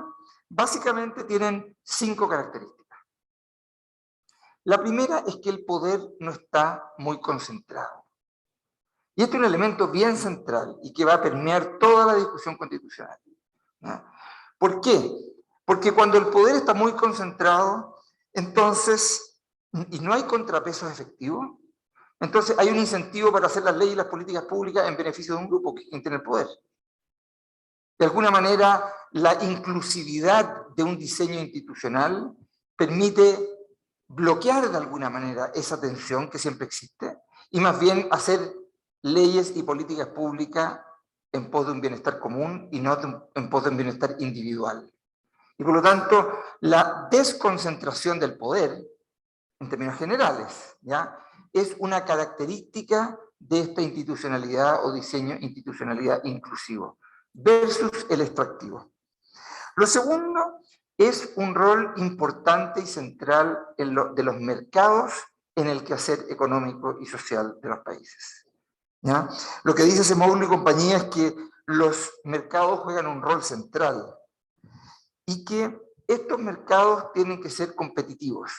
básicamente tienen 5 características. La primera es que el poder no está muy concentrado. Y este es un elemento bien central y que va a permear toda la discusión constitucional, ¿no? ¿Por qué? Porque cuando el poder está muy concentrado, entonces, y no hay contrapesos efectivos, entonces hay un incentivo para hacer las leyes y las políticas públicas en beneficio de un grupo que tiene el poder. De alguna manera, la inclusividad de un diseño institucional permite bloquear de alguna manera esa tensión que siempre existe y más bien hacer leyes y políticas públicas en pos de un bienestar común y no en pos de un bienestar individual. Y por lo tanto, la desconcentración del poder, en términos generales, ¿ya?, es una característica de esta institucionalidad o diseño institucionalidad inclusivo, versus el extractivo. Lo segundo es un rol importante y central de los mercados en el quehacer económico y social de los países, ¿ya? Lo que dice Acemoglu y compañía es que los mercados juegan un rol central y que estos mercados tienen que ser competitivos.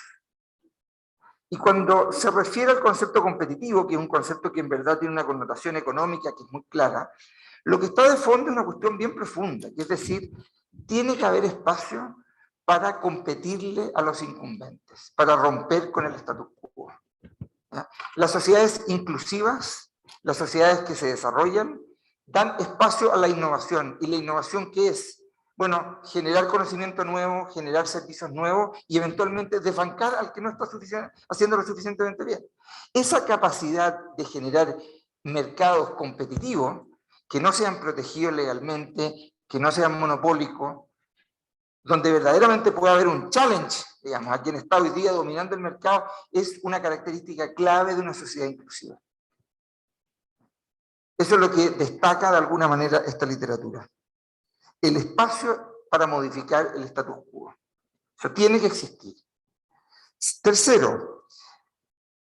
Y cuando se refiere al concepto competitivo, que es un concepto que en verdad tiene una connotación económica que es muy clara, lo que está de fondo es una cuestión bien profunda, que es decir, tiene que haber espacio para competirle a los incumbentes, para romper con el status quo, ¿ya? Las sociedades inclusivas, las sociedades que se desarrollan, dan espacio a la innovación. ¿Y la innovación qué es? Bueno, generar conocimiento nuevo, generar servicios nuevos y eventualmente desbancar al que no está haciendo lo suficientemente bien. Esa capacidad de generar mercados competitivos que no sean protegidos legalmente, que no sean monopólicos, donde verdaderamente puede haber un challenge, digamos, a quien está hoy día dominando el mercado, es una característica clave de una sociedad inclusiva. Eso es lo que destaca de alguna manera esta literatura. El espacio para modificar el status quo. Eso tiene que existir. Tercero,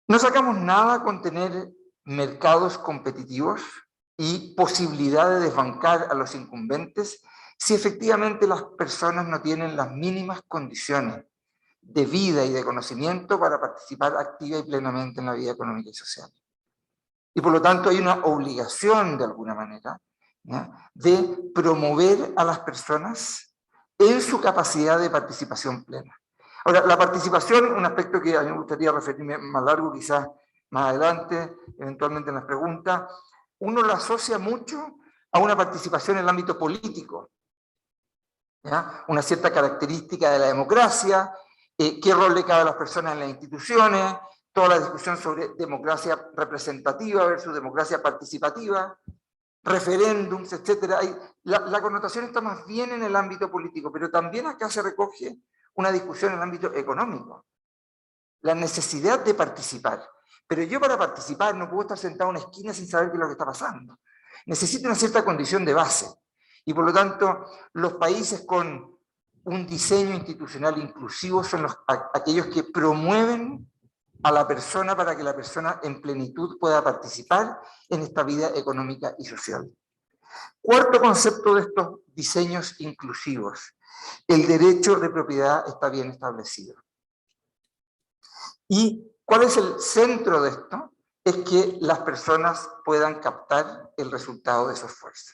no sacamos nada con tener mercados competitivos y posibilidad de desbancar a los incumbentes si efectivamente las personas no tienen las mínimas condiciones de vida y de conocimiento para participar activa y plenamente en la vida económica y social. Y por lo tanto hay una obligación de alguna manera, ¿ya?, de promover a las personas en su capacidad de participación plena. Ahora, la participación, un aspecto que a mí me gustaría referirme más largo, quizás más adelante, eventualmente en las preguntas, uno lo asocia mucho a una participación en el ámbito político, ¿ya?, una cierta característica de la democracia, qué rol le cabe a las personas en las instituciones, toda la discusión sobre democracia representativa versus democracia participativa, referéndums, etc. La connotación está más bien en el ámbito político, pero también acá se recoge una discusión en el ámbito económico. La necesidad de participar. Pero yo para participar no puedo estar sentado en una esquina sin saber qué es lo que está pasando. Necesito una cierta condición de base. Y por lo tanto, los países con un diseño institucional inclusivo son aquellos que promueven a la persona para que la persona en plenitud pueda participar en esta vida económica y social. Cuarto concepto de estos diseños inclusivos: el derecho de propiedad está bien establecido. ¿Y cuál es el centro de esto? Es que las personas puedan captar el resultado de su esfuerzo.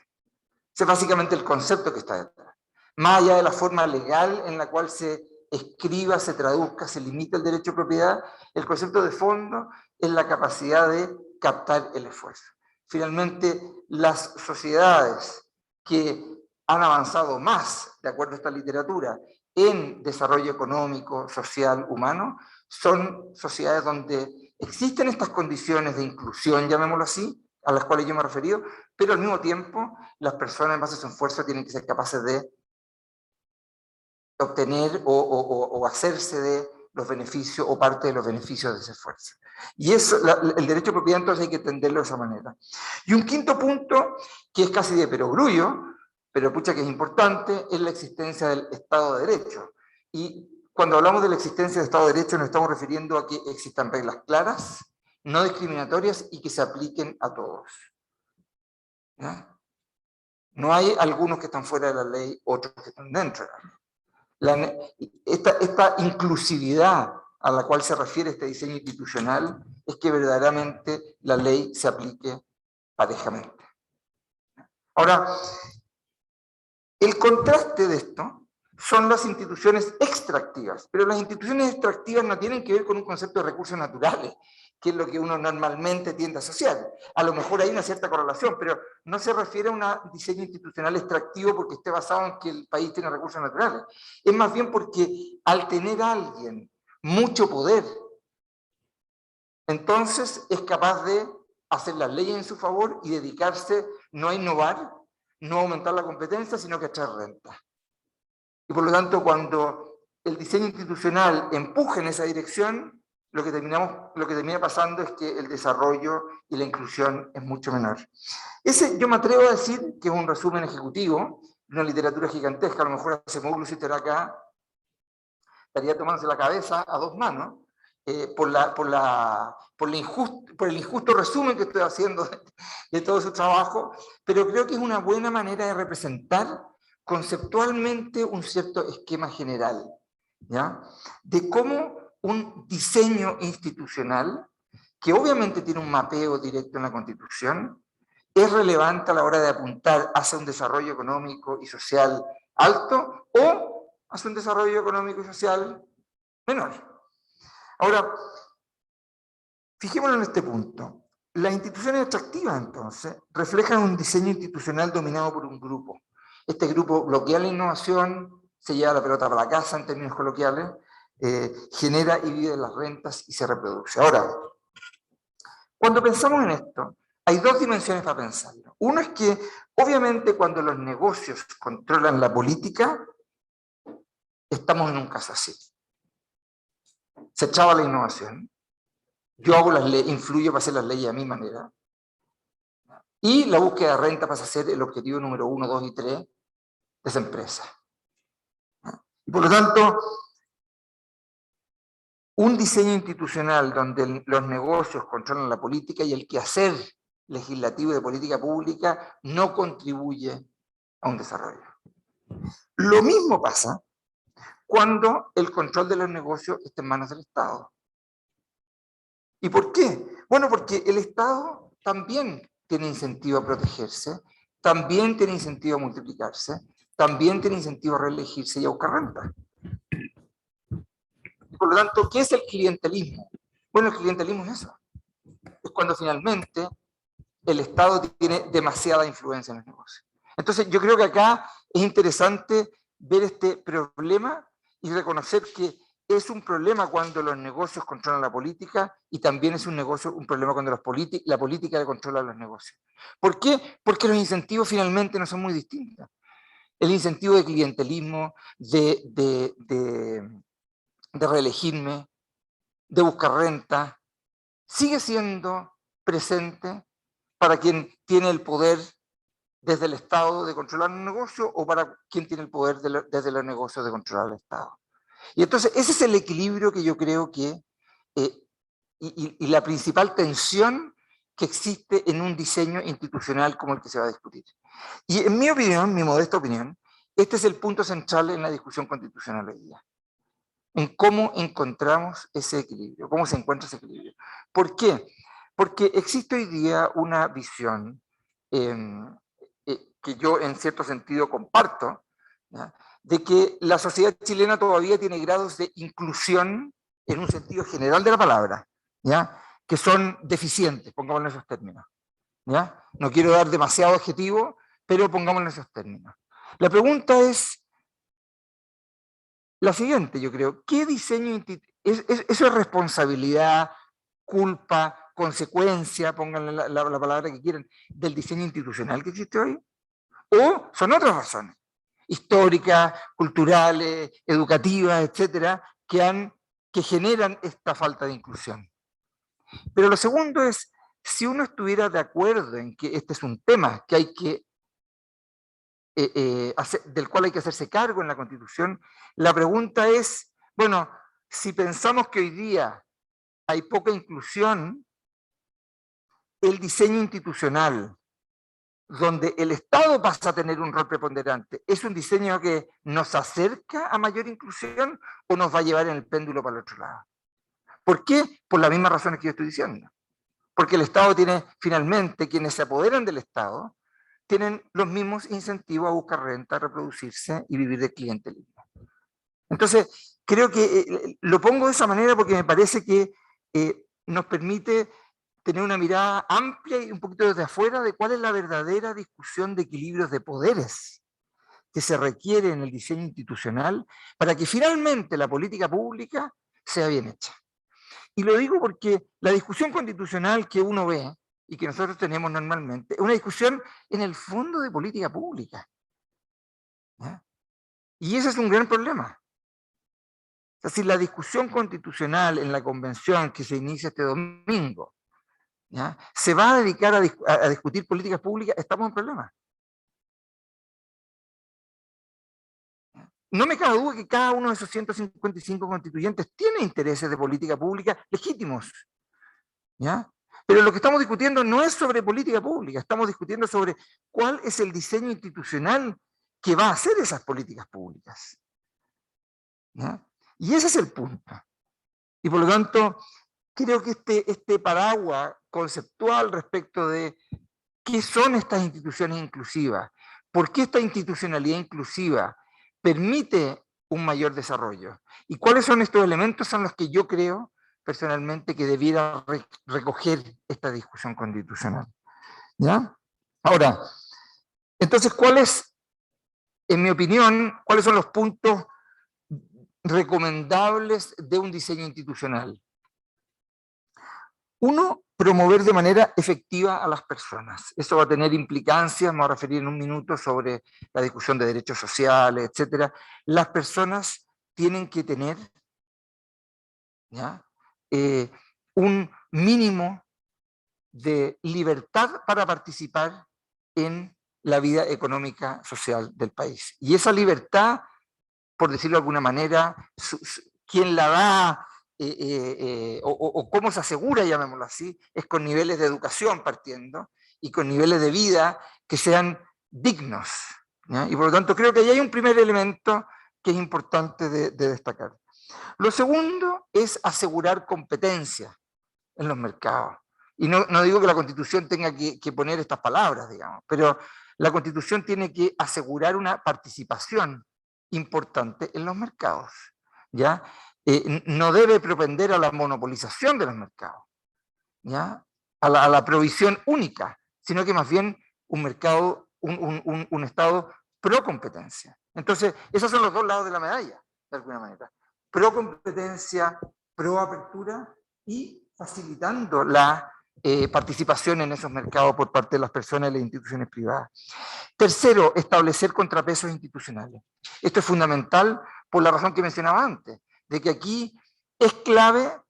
Ese es básicamente el concepto que está detrás. Más allá de la forma legal en la cual se escriba, se traduzca, se limita el derecho de propiedad, el concepto de fondo es la capacidad de captar el esfuerzo. Finalmente, las sociedades que han avanzado más, de acuerdo a esta literatura, en desarrollo económico, social, humano, son sociedades donde existen estas condiciones de inclusión, llamémoslo así, a las cuales yo me he referido, pero al mismo tiempo las personas en base a su esfuerzo tienen que ser capaces de obtener o hacerse de los beneficios o parte de los beneficios de ese esfuerzo. Y eso, el derecho de propiedad entonces hay que entenderlo de esa manera. Y un quinto punto, que es casi de perogrullo, pero pucha que es importante, es la existencia del Estado de Derecho. Y cuando hablamos de la existencia de Estado de Derecho nos estamos refiriendo a que existan reglas claras, no discriminatorias y que se apliquen a todos. ¿Ya? No hay algunos que están fuera de la ley, otros que están dentro de la ley. Esta inclusividad a la cual se refiere este diseño institucional es que verdaderamente la ley se aplique parejamente. Ahora, el contraste de esto son las instituciones extractivas, pero las instituciones extractivas no tienen que ver con un concepto de recursos naturales, que es lo que uno normalmente tiende a asociar. A lo mejor hay una cierta correlación, pero no se refiere a un diseño institucional extractivo porque esté basado en que el país tiene recursos naturales. Es más bien porque al tener a alguien mucho poder, entonces es capaz de hacer las leyes en su favor y dedicarse no a innovar, no a aumentar la competencia, sino que a echar renta. Y por lo tanto, cuando el diseño institucional empuja en esa dirección, lo que termina pasando es que el desarrollo y la inclusión es mucho menor. Ese, yo me atrevo a decir que es un resumen ejecutivo, una literatura gigantesca. A lo mejor Acemoglu, si estará acá, estaría tomándose la cabeza a dos manos por el injusto resumen que estoy haciendo de todo su trabajo, pero creo que es una buena manera de representar conceptualmente un cierto esquema general, ¿ya? De cómo un diseño institucional, que obviamente tiene un mapeo directo en la Constitución, es relevante a la hora de apuntar hacia un desarrollo económico y social alto o hacia un desarrollo económico y social menor. Ahora, fijémonos en este punto. Las instituciones extractivas, entonces, reflejan un diseño institucional dominado por un grupo. Este grupo bloquea la innovación, se lleva la pelota para la casa en términos coloquiales, genera y vive las rentas y se reproduce. Ahora, cuando pensamos en esto, hay dos dimensiones para pensarlo. Uno es que, obviamente, cuando los negocios controlan la política, estamos en un caso así. Se traba la innovación. Yo hago las leyes, influyo para hacer las leyes a mi manera. Y la búsqueda de renta pasa a ser el objetivo número 1, 2 y 3 de esa empresa. Y por lo tanto, un diseño institucional donde los negocios controlan la política y el quehacer legislativo de política pública no contribuye a un desarrollo. Lo mismo pasa cuando el control de los negocios está en manos del Estado. ¿Y por qué? Bueno, porque el Estado también tiene incentivo a protegerse, también tiene incentivo a multiplicarse, también tiene incentivo a reelegirse y a buscar renta. Por lo tanto, ¿qué es el clientelismo? Bueno, el clientelismo es eso. Es cuando finalmente el Estado tiene demasiada influencia en los negocios. Entonces, yo creo que acá es interesante ver este problema y reconocer que es un problema cuando los negocios controlan la política y también es un problema cuando la política controla los negocios. ¿Por qué? Porque los incentivos finalmente no son muy distintos. El incentivo de clientelismo, de reelegirme, de buscar renta, sigue siendo presente para quien tiene el poder desde el Estado de controlar un negocio o para quien tiene el poder desde los negocios de controlar el Estado. Y entonces ese es el equilibrio que yo creo que, y la principal tensión que existe en un diseño institucional como el que se va a discutir. Y en mi opinión, mi modesta opinión, este es el punto central en la discusión constitucional hoy día. En cómo encontramos ese equilibrio, cómo se encuentra ese equilibrio. ¿Por qué? Porque existe hoy día una visión que yo en cierto sentido comparto, ¿ya?, de que la sociedad chilena todavía tiene grados de inclusión en un sentido general de la palabra, ¿ya?, que son deficientes, pongámoslo en esos términos, ¿ya? No quiero dar demasiado adjetivo, pero pongámoslo en esos términos. La pregunta es la siguiente, yo creo: ¿qué diseño eso es responsabilidad, culpa, consecuencia, pónganle la palabra que quieran, del diseño institucional que existe hoy? ¿O son otras razones, históricas, culturales, educativas, etcétera, que generan esta falta de inclusión? Pero lo segundo es, si uno estuviera de acuerdo en que este es un tema que hay que del cual hay que hacerse cargo en la Constitución. La pregunta es, bueno, si pensamos que hoy día hay poca inclusión, el diseño institucional, donde el Estado pasa a tener un rol preponderante, ¿es un diseño que nos acerca a mayor inclusión o nos va a llevar en el péndulo para el otro lado? ¿Por qué? Por las mismas razones que yo estoy diciendo. Porque el Estado tiene, finalmente, quienes se apoderan del Estado, tienen los mismos incentivos a buscar renta, a reproducirse y vivir de clientelismo. Entonces, creo que lo pongo de esa manera porque me parece que nos permite tener una mirada amplia y un poquito desde afuera de cuál es la verdadera discusión de equilibrios de poderes que se requiere en el diseño institucional para que finalmente la política pública sea bien hecha. Y lo digo porque la discusión constitucional que uno ve y que nosotros tenemos normalmente es una discusión en el fondo de política pública. ¿Ya? Y ese es un gran problema. O sea, si la discusión constitucional en la convención que se inicia este domingo, ¿ya?, se va a dedicar a discutir políticas públicas, estamos en problemas. No me cabe duda que cada uno de esos 155 constituyentes tiene intereses de política pública legítimos, ¿ya? Pero lo que estamos discutiendo no es sobre política pública, estamos discutiendo sobre cuál es el diseño institucional que va a hacer esas políticas públicas, ¿ya? Y ese es el punto. Y por lo tanto, creo que este paraguas conceptual respecto de qué son estas instituciones inclusivas, por qué esta institucionalidad inclusiva permite un mayor desarrollo, y cuáles son estos elementos son los que yo creo personalmente que debiera recoger esta discusión constitucional. ¿Ya? Ahora, entonces, en mi opinión, cuáles son los puntos recomendables de un diseño institucional? Uno, promover de manera efectiva a las personas. Eso va a tener implicancias, me voy a referir en un minuto sobre la discusión de derechos sociales, etc. Las personas tienen que tener, ¿ya?, un mínimo de libertad para participar en la vida económica social del país. Y esa libertad, por decirlo de alguna manera, quien la da o cómo se asegura, llamémoslo así, es con niveles de educación partiendo y con niveles de vida que sean dignos, ¿ya? Y por lo tanto creo que ahí hay un primer elemento que es importante de destacar. Lo segundo es asegurar competencia en los mercados. Y no digo que la Constitución tenga que poner estas palabras, digamos, pero la Constitución tiene que asegurar una participación importante en los mercados, ¿ya? No debe propender a la monopolización de los mercados, ¿ya?, a la provisión única, sino que más bien un mercado, un Estado pro competencia. Entonces, esos son los dos lados de la medalla, de alguna manera. Pro competencia, pro apertura y facilitando la participación en esos mercados por parte de las personas y las instituciones privadas. Tercero, establecer contrapesos institucionales. Esto es fundamental por la razón que mencionaba antes, de que aquí es clave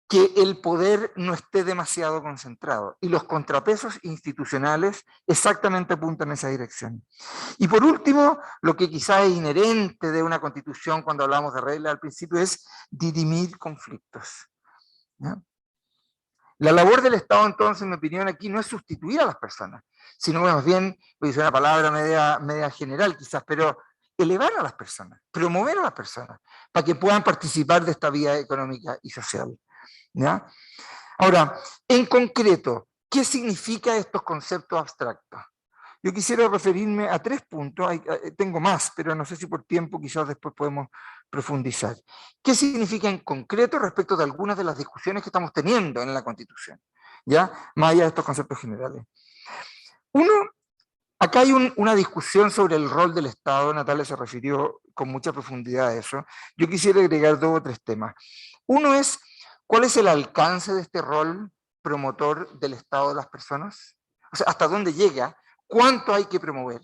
que el poder no esté demasiado concentrado, y los contrapesos institucionales exactamente apuntan en esa dirección. Y por último, lo que quizás es inherente de una constitución cuando hablamos de reglas al principio es dirimir conflictos, ¿ya? La labor del Estado, entonces, en mi opinión, aquí no es sustituir a las personas, sino más bien, voy a decir una palabra media general quizás, pero elevar a las personas, promover a las personas, para que puedan participar de esta vida económica y social, ¿ya? Ahora, en concreto, ¿qué significan estos conceptos abstractos? Yo quisiera referirme a 3 puntos, tengo más, pero no sé si por tiempo quizás después podemos profundizar. ¿Qué significa en concreto respecto de algunas de las discusiones que estamos teniendo en la Constitución? ¿Ya? Más allá de estos conceptos generales. Uno, acá hay una discusión sobre el rol del Estado, Natalia se refirió con mucha profundidad a eso. Yo quisiera agregar 2 o 3 temas. Uno es, ¿cuál es el alcance de este rol promotor del Estado de las personas? O sea, ¿hasta dónde llega? ¿Cuánto hay que promover?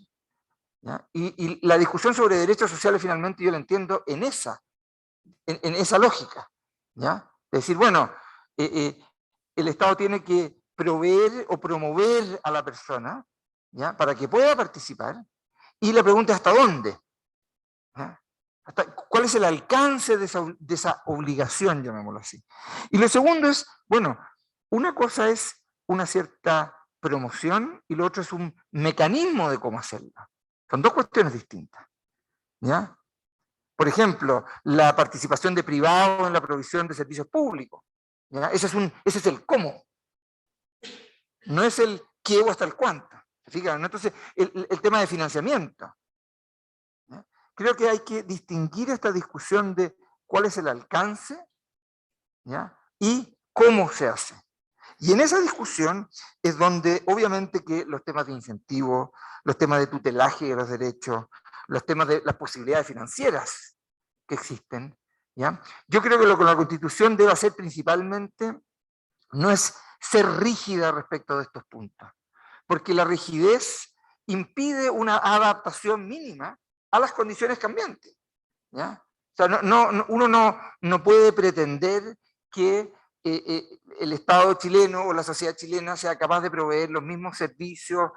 ¿Ya? Y la discusión sobre derechos sociales finalmente yo la entiendo en esa lógica, ¿ya? Es decir, bueno, el Estado tiene que proveer o promover a la persona, ¿ya?, para que pueda participar, Y la pregunta es ¿hasta dónde? ¿Cuál es el alcance de esa obligación, llamémoslo así? Y lo segundo es, bueno, una cosa es una cierta promoción y lo otro es un mecanismo de cómo hacerla. Son dos cuestiones distintas. ¿Ya? Por ejemplo, la participación de privados en la provisión de servicios públicos. ¿Ya? Ese es el cómo. No es el qué o hasta el cuánto. ¿No? Entonces, el tema de financiamiento. ¿Ya? Creo que hay que distinguir esta discusión de cuál es el alcance, ¿ya? Y cómo se hace. Y en esa discusión es donde obviamente que los temas de incentivos, los temas de tutelaje de los derechos, los temas de las posibilidades financieras que existen, ¿ya? Yo creo que lo que la Constitución debe hacer principalmente no es ser rígida respecto de estos puntos, porque la rigidez impide una adaptación mínima a las condiciones cambiantes, ¿ya? O sea, uno no puede pretender que el Estado chileno o la sociedad chilena sea capaz de proveer los mismos servicios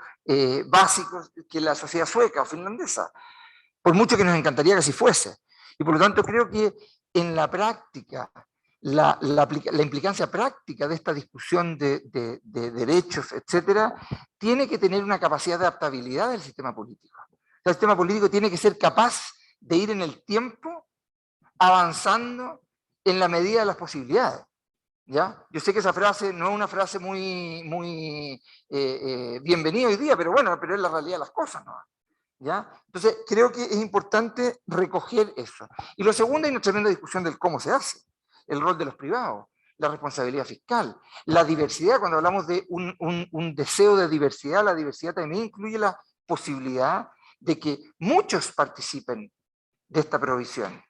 básicos que la sociedad sueca o finlandesa, por mucho que nos encantaría que así fuese. Y por lo tanto creo que en la práctica, la implicancia práctica de esta discusión de derechos, etcétera, tiene que tener una capacidad de adaptabilidad del sistema político. El sistema político tiene que ser capaz de ir en el tiempo avanzando en la medida de las posibilidades. ¿Ya? Yo sé que esa frase no es una frase muy bienvenida hoy día, pero bueno, pero es la realidad de las cosas, ¿no? ¿Ya? Entonces, creo que es importante recoger eso. Y lo segundo, hay una tremenda discusión del cómo se hace, el rol de los privados, la responsabilidad fiscal, la diversidad. Cuando hablamos de un deseo de diversidad, la diversidad también incluye la posibilidad de que muchos participen de esta provisión,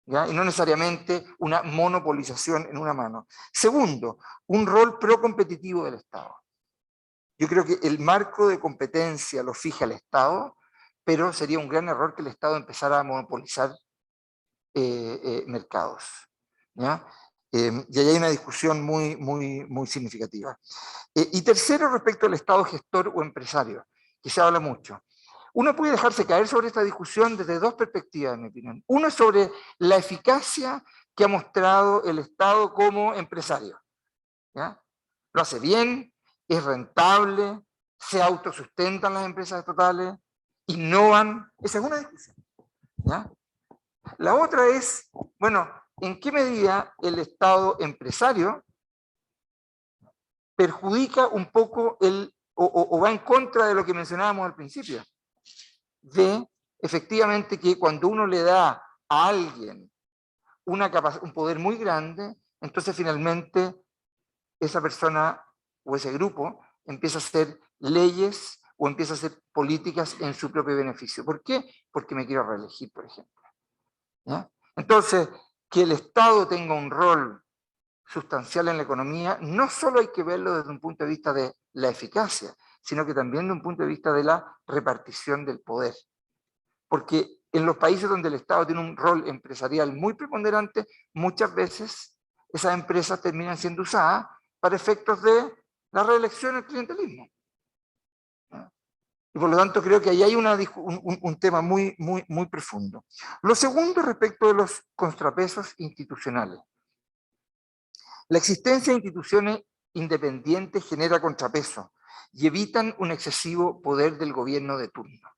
¿ya? Y no necesariamente una monopolización en una mano. Segundo, un rol procompetitivo del Estado. Yo creo que el marco de competencia lo fija el Estado, pero sería un gran error que el Estado empezara a monopolizar mercados, ¿ya? Y ahí hay una discusión muy significativa. Y tercero, respecto al Estado gestor o empresario, que se habla mucho. Uno puede dejarse caer sobre esta discusión desde dos perspectivas, en mi opinión. Uno es sobre la eficacia que ha mostrado el Estado como empresario, ¿ya? Lo hace bien, es rentable, se autosustentan las empresas estatales, innovan. Esa es una discusión, ¿ya? La otra es, bueno, ¿en qué medida el Estado empresario perjudica un poco o va en contra de lo que mencionábamos al principio? De efectivamente que cuando uno le da a alguien un poder muy grande, entonces finalmente esa persona o ese grupo empieza a hacer leyes o empieza a hacer políticas en su propio beneficio. ¿Por qué? Porque me quiero reelegir, por ejemplo. ¿Ya? Entonces, que el Estado tenga un rol sustancial en la economía, no solo hay que verlo desde un punto de vista de la eficacia, sino que también desde un punto de vista de la repartición del poder. Porque en los países donde el Estado tiene un rol empresarial muy preponderante, muchas veces esas empresas terminan siendo usadas para efectos de la reelección y el clientelismo. Y por lo tanto creo que ahí hay un tema muy profundo. Lo segundo, respecto de los contrapesos institucionales. La existencia de instituciones independientes genera contrapeso y evitan un excesivo poder del gobierno de turno.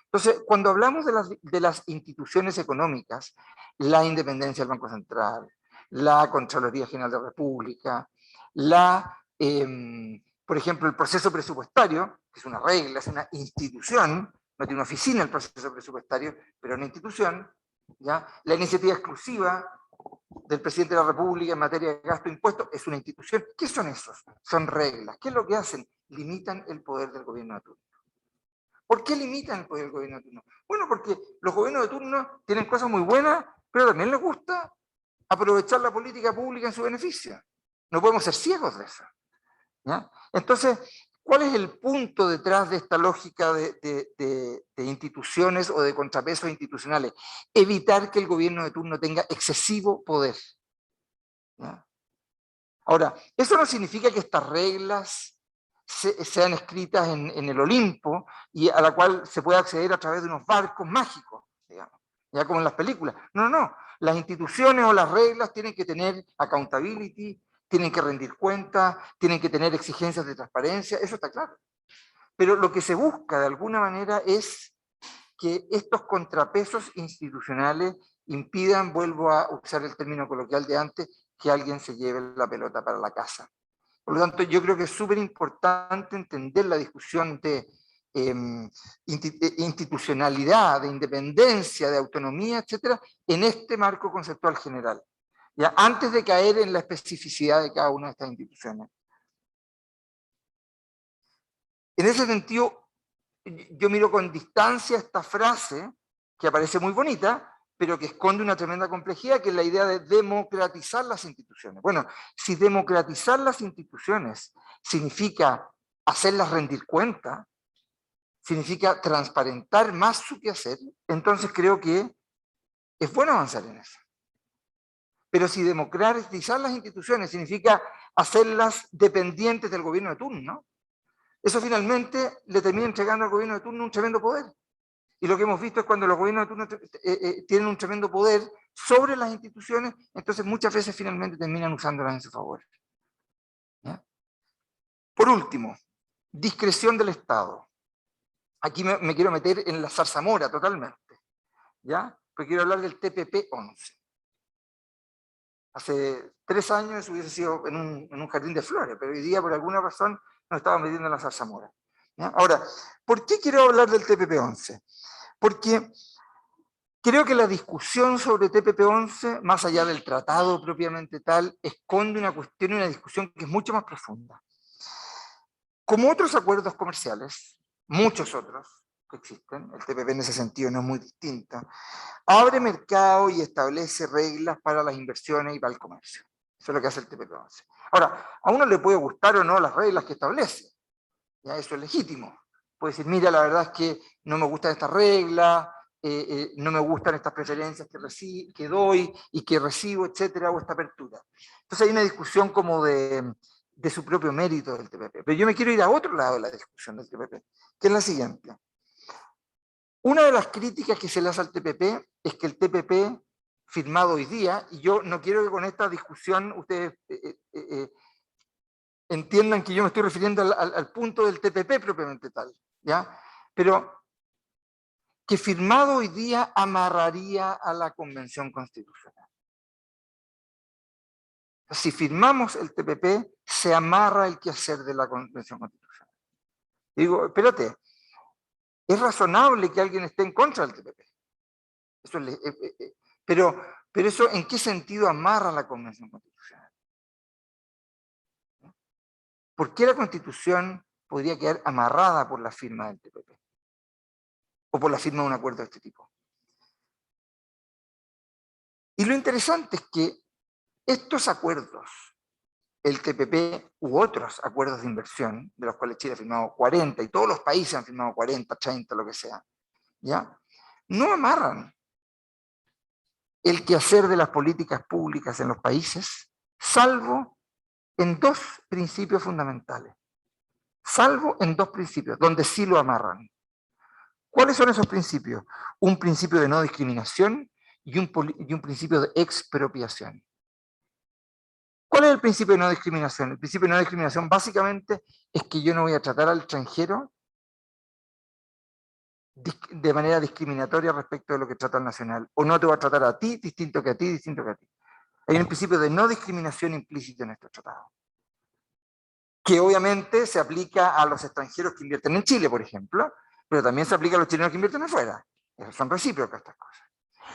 Entonces, cuando hablamos de las instituciones económicas, la independencia del Banco Central, la Contraloría General de la República, por ejemplo, el proceso presupuestario, que es una regla, es una institución, no tiene una oficina el proceso presupuestario, pero es una institución, ¿ya? La iniciativa exclusiva del presidente de la República en materia de gasto e impuestos es una institución. ¿Qué son esos? Son reglas. ¿Qué es lo que hacen? Limitan el poder del gobierno de turno. ¿Por qué limitan el poder del gobierno de turno? Bueno, porque los gobiernos de turno tienen cosas muy buenas, pero también les gusta aprovechar la política pública en su beneficio. No podemos ser ciegos de eso, ¿ya? Entonces, ¿cuál es el punto detrás de esta lógica de instituciones o de contrapesos institucionales? Evitar que el gobierno de turno tenga excesivo poder, ¿ya? Ahora, eso no significa que estas reglas sean escritas en el Olimpo y a la cual se pueda acceder a través de unos barcos mágicos, digamos, ya como en las películas. No, no, las instituciones o las reglas tienen que tener accountability, tienen que rendir cuentas, tienen que tener exigencias de transparencia, eso está claro. Pero lo que se busca de alguna manera es que estos contrapesos institucionales impidan, vuelvo a usar el término coloquial de antes, que alguien se lleve la pelota para la casa. Por lo tanto, yo creo que es súper importante entender la discusión de institucionalidad, de independencia, de autonomía, etcétera, en este marco conceptual general, ¿ya? Antes de caer en la especificidad de cada una de estas instituciones. En ese sentido, yo miro con distancia esta frase, que aparece muy bonita, pero que esconde una tremenda complejidad, que es la idea de democratizar las instituciones. Bueno, si democratizar las instituciones significa hacerlas rendir cuenta, significa transparentar más su quehacer, entonces creo que es bueno avanzar en eso. Pero si democratizar las instituciones significa hacerlas dependientes del gobierno de turno, eso finalmente le termina entregando al gobierno de turno un tremendo poder. Y lo que hemos visto es cuando los gobiernos de turno tienen un tremendo poder sobre las instituciones, entonces muchas veces finalmente terminan usándolas en su favor. ¿Ya? Por último, discreción del Estado. Aquí me quiero meter en la zarzamora totalmente, ¿ya? Porque quiero hablar del TPP-11. Hace 3 años hubiese sido en un jardín de flores, pero hoy día por alguna razón nos estamos metiendo en la zarzamora. ¿Ya? Ahora, ¿por qué quiero hablar del TPP-11? Porque creo que la discusión sobre TPP-11, más allá del tratado propiamente tal, esconde una cuestión y una discusión que es mucho más profunda. Como otros acuerdos comerciales, muchos otros que existen, el TPP en ese sentido no es muy distinto, abre mercado y establece reglas para las inversiones y para el comercio. Eso es lo que hace el TPP-11. Ahora, a uno le puede gustar o no las reglas que establece, ya eso es legítimo. Puede decir, mira, la verdad es que no me gustan estas reglas, no me gustan estas preferencias que doy y que recibo, etcétera, o esta apertura. Entonces hay una discusión como de su propio mérito del TPP. Pero yo me quiero ir a otro lado de la discusión del TPP, que es la siguiente. Una de las críticas que se le hace al TPP es que el TPP firmado hoy día, y yo no quiero que con esta discusión ustedes entiendan que yo me estoy refiriendo al punto del TPP propiamente tal, ¿ya? Pero que firmado hoy día amarraría a la Convención Constitucional. Si firmamos el TPP, se amarra el quehacer de la Convención Constitucional. Digo, espérate, es razonable que alguien esté en contra del TPP. Eso pero eso, ¿en qué sentido amarra la Convención Constitucional? ¿Por qué la Constitución podría quedar amarrada por la firma del TPP? O por la firma de un acuerdo de este tipo. Y lo interesante es que estos acuerdos, el TPP u otros acuerdos de inversión, de los cuales Chile ha firmado 40, y todos los países han firmado 40, 30, lo que sea, ¿ya? No amarran el quehacer de las políticas públicas en los países, salvo en 2 principios fundamentales. Salvo en 2 principios, donde sí lo amarran. ¿Cuáles son esos principios? Un principio de no discriminación y un principio de expropiación. ¿Cuál es el principio de no discriminación? El principio de no discriminación básicamente es que yo no voy a tratar al extranjero de manera discriminatoria respecto de lo que trata al nacional, o no te voy a tratar a ti distinto que a ti, distinto que a ti. Hay un principio de no discriminación implícito en estos tratados, que obviamente se aplica a los extranjeros que invierten en Chile, por ejemplo, pero también se aplica a los chilenos que invierten afuera. Son recíprocas estas cosas.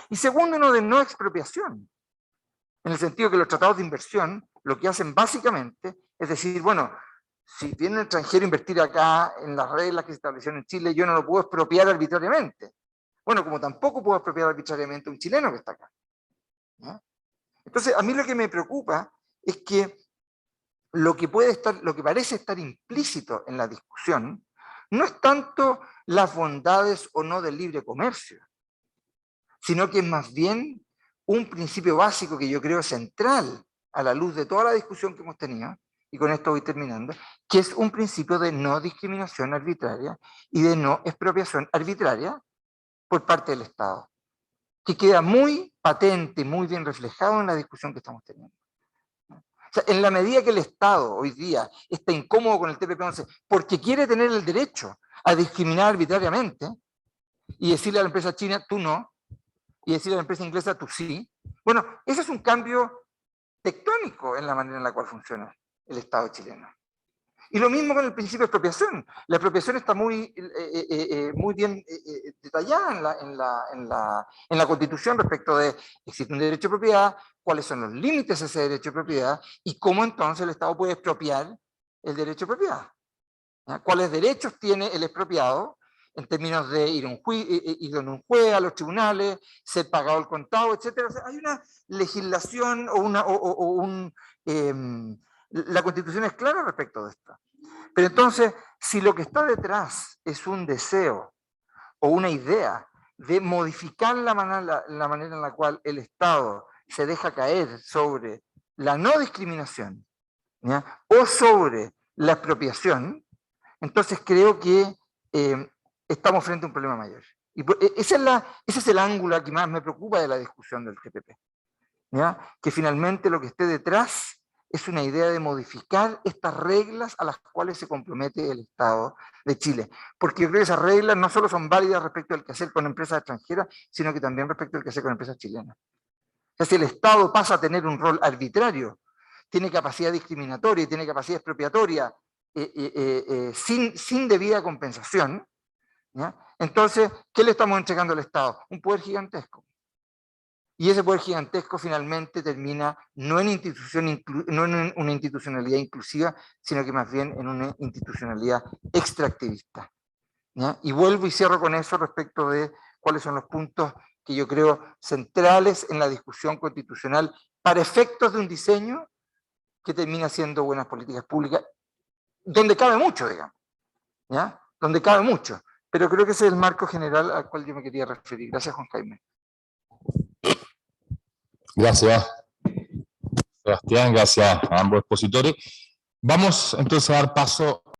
Y segundo, uno de no expropiación, en el sentido que los tratados de inversión lo que hacen básicamente es decir, bueno, si viene un extranjero a invertir acá en las reglas que se establecieron en Chile, yo no lo puedo expropiar arbitrariamente. Bueno, como tampoco puedo expropiar arbitrariamente a un chileno que está acá. ¿Ya? Entonces, a mí lo que me preocupa es que lo que parece estar implícito en la discusión no es tanto las bondades o no del libre comercio, sino que es más bien un principio básico que yo creo central a la luz de toda la discusión que hemos tenido, y con esto voy terminando, que es un principio de no discriminación arbitraria y de no expropiación arbitraria por parte del Estado, que queda muy patente, muy bien reflejado en la discusión que estamos teniendo. O sea, en la medida que el Estado hoy día está incómodo con el TPP-11 porque quiere tener el derecho a discriminar arbitrariamente y decirle a la empresa china, tú no, y decirle a la empresa inglesa, tú sí, bueno, ese es un cambio tectónico en la manera en la cual funciona el Estado chileno. Y lo mismo con el principio de expropiación. La expropiación está muy bien detallada en la Constitución respecto de existe un derecho de propiedad, cuáles son los límites de ese derecho de propiedad y cómo entonces el Estado puede expropiar el derecho de propiedad. ¿Ya? ¿Cuáles derechos tiene el expropiado en términos de ir en un juez, a los tribunales, ser pagado el contado, etcétera? O sea, hay una legislación la Constitución es clara respecto de esto. Pero entonces, si lo que está detrás es un deseo o una idea de modificar la manera en la cual el Estado se deja caer sobre la no discriminación, ¿ya? O sobre la expropiación, entonces creo que estamos frente a un problema mayor. Y ese es el ángulo que más me preocupa de la discusión del TPP. ¿Ya? Que finalmente lo que esté detrás es una idea de modificar estas reglas a las cuales se compromete el Estado de Chile. Porque yo creo que esas reglas no solo son válidas respecto al que hacer con empresas extranjeras, sino que también respecto al que hacer con empresas chilenas. O sea, si el Estado pasa a tener un rol arbitrario, tiene capacidad discriminatoria y tiene capacidad expropiatoria sin debida compensación, ¿ya? Entonces, ¿qué le estamos entregando al Estado? Un poder gigantesco. Y ese poder gigantesco finalmente termina no en una institucionalidad inclusiva, sino que más bien en una institucionalidad extractivista. ¿Ya? Y vuelvo y cierro con eso respecto de cuáles son los puntos que yo creo centrales en la discusión constitucional para efectos de un diseño que termina siendo buenas políticas públicas, donde cabe mucho, digamos, ¿ya? Donde cabe mucho. Pero creo que ese es el marco general al cual yo me quería referir. Gracias, Juan Jaime. Gracias, Sebastián, gracias a ambos expositores. Vamos entonces a dar paso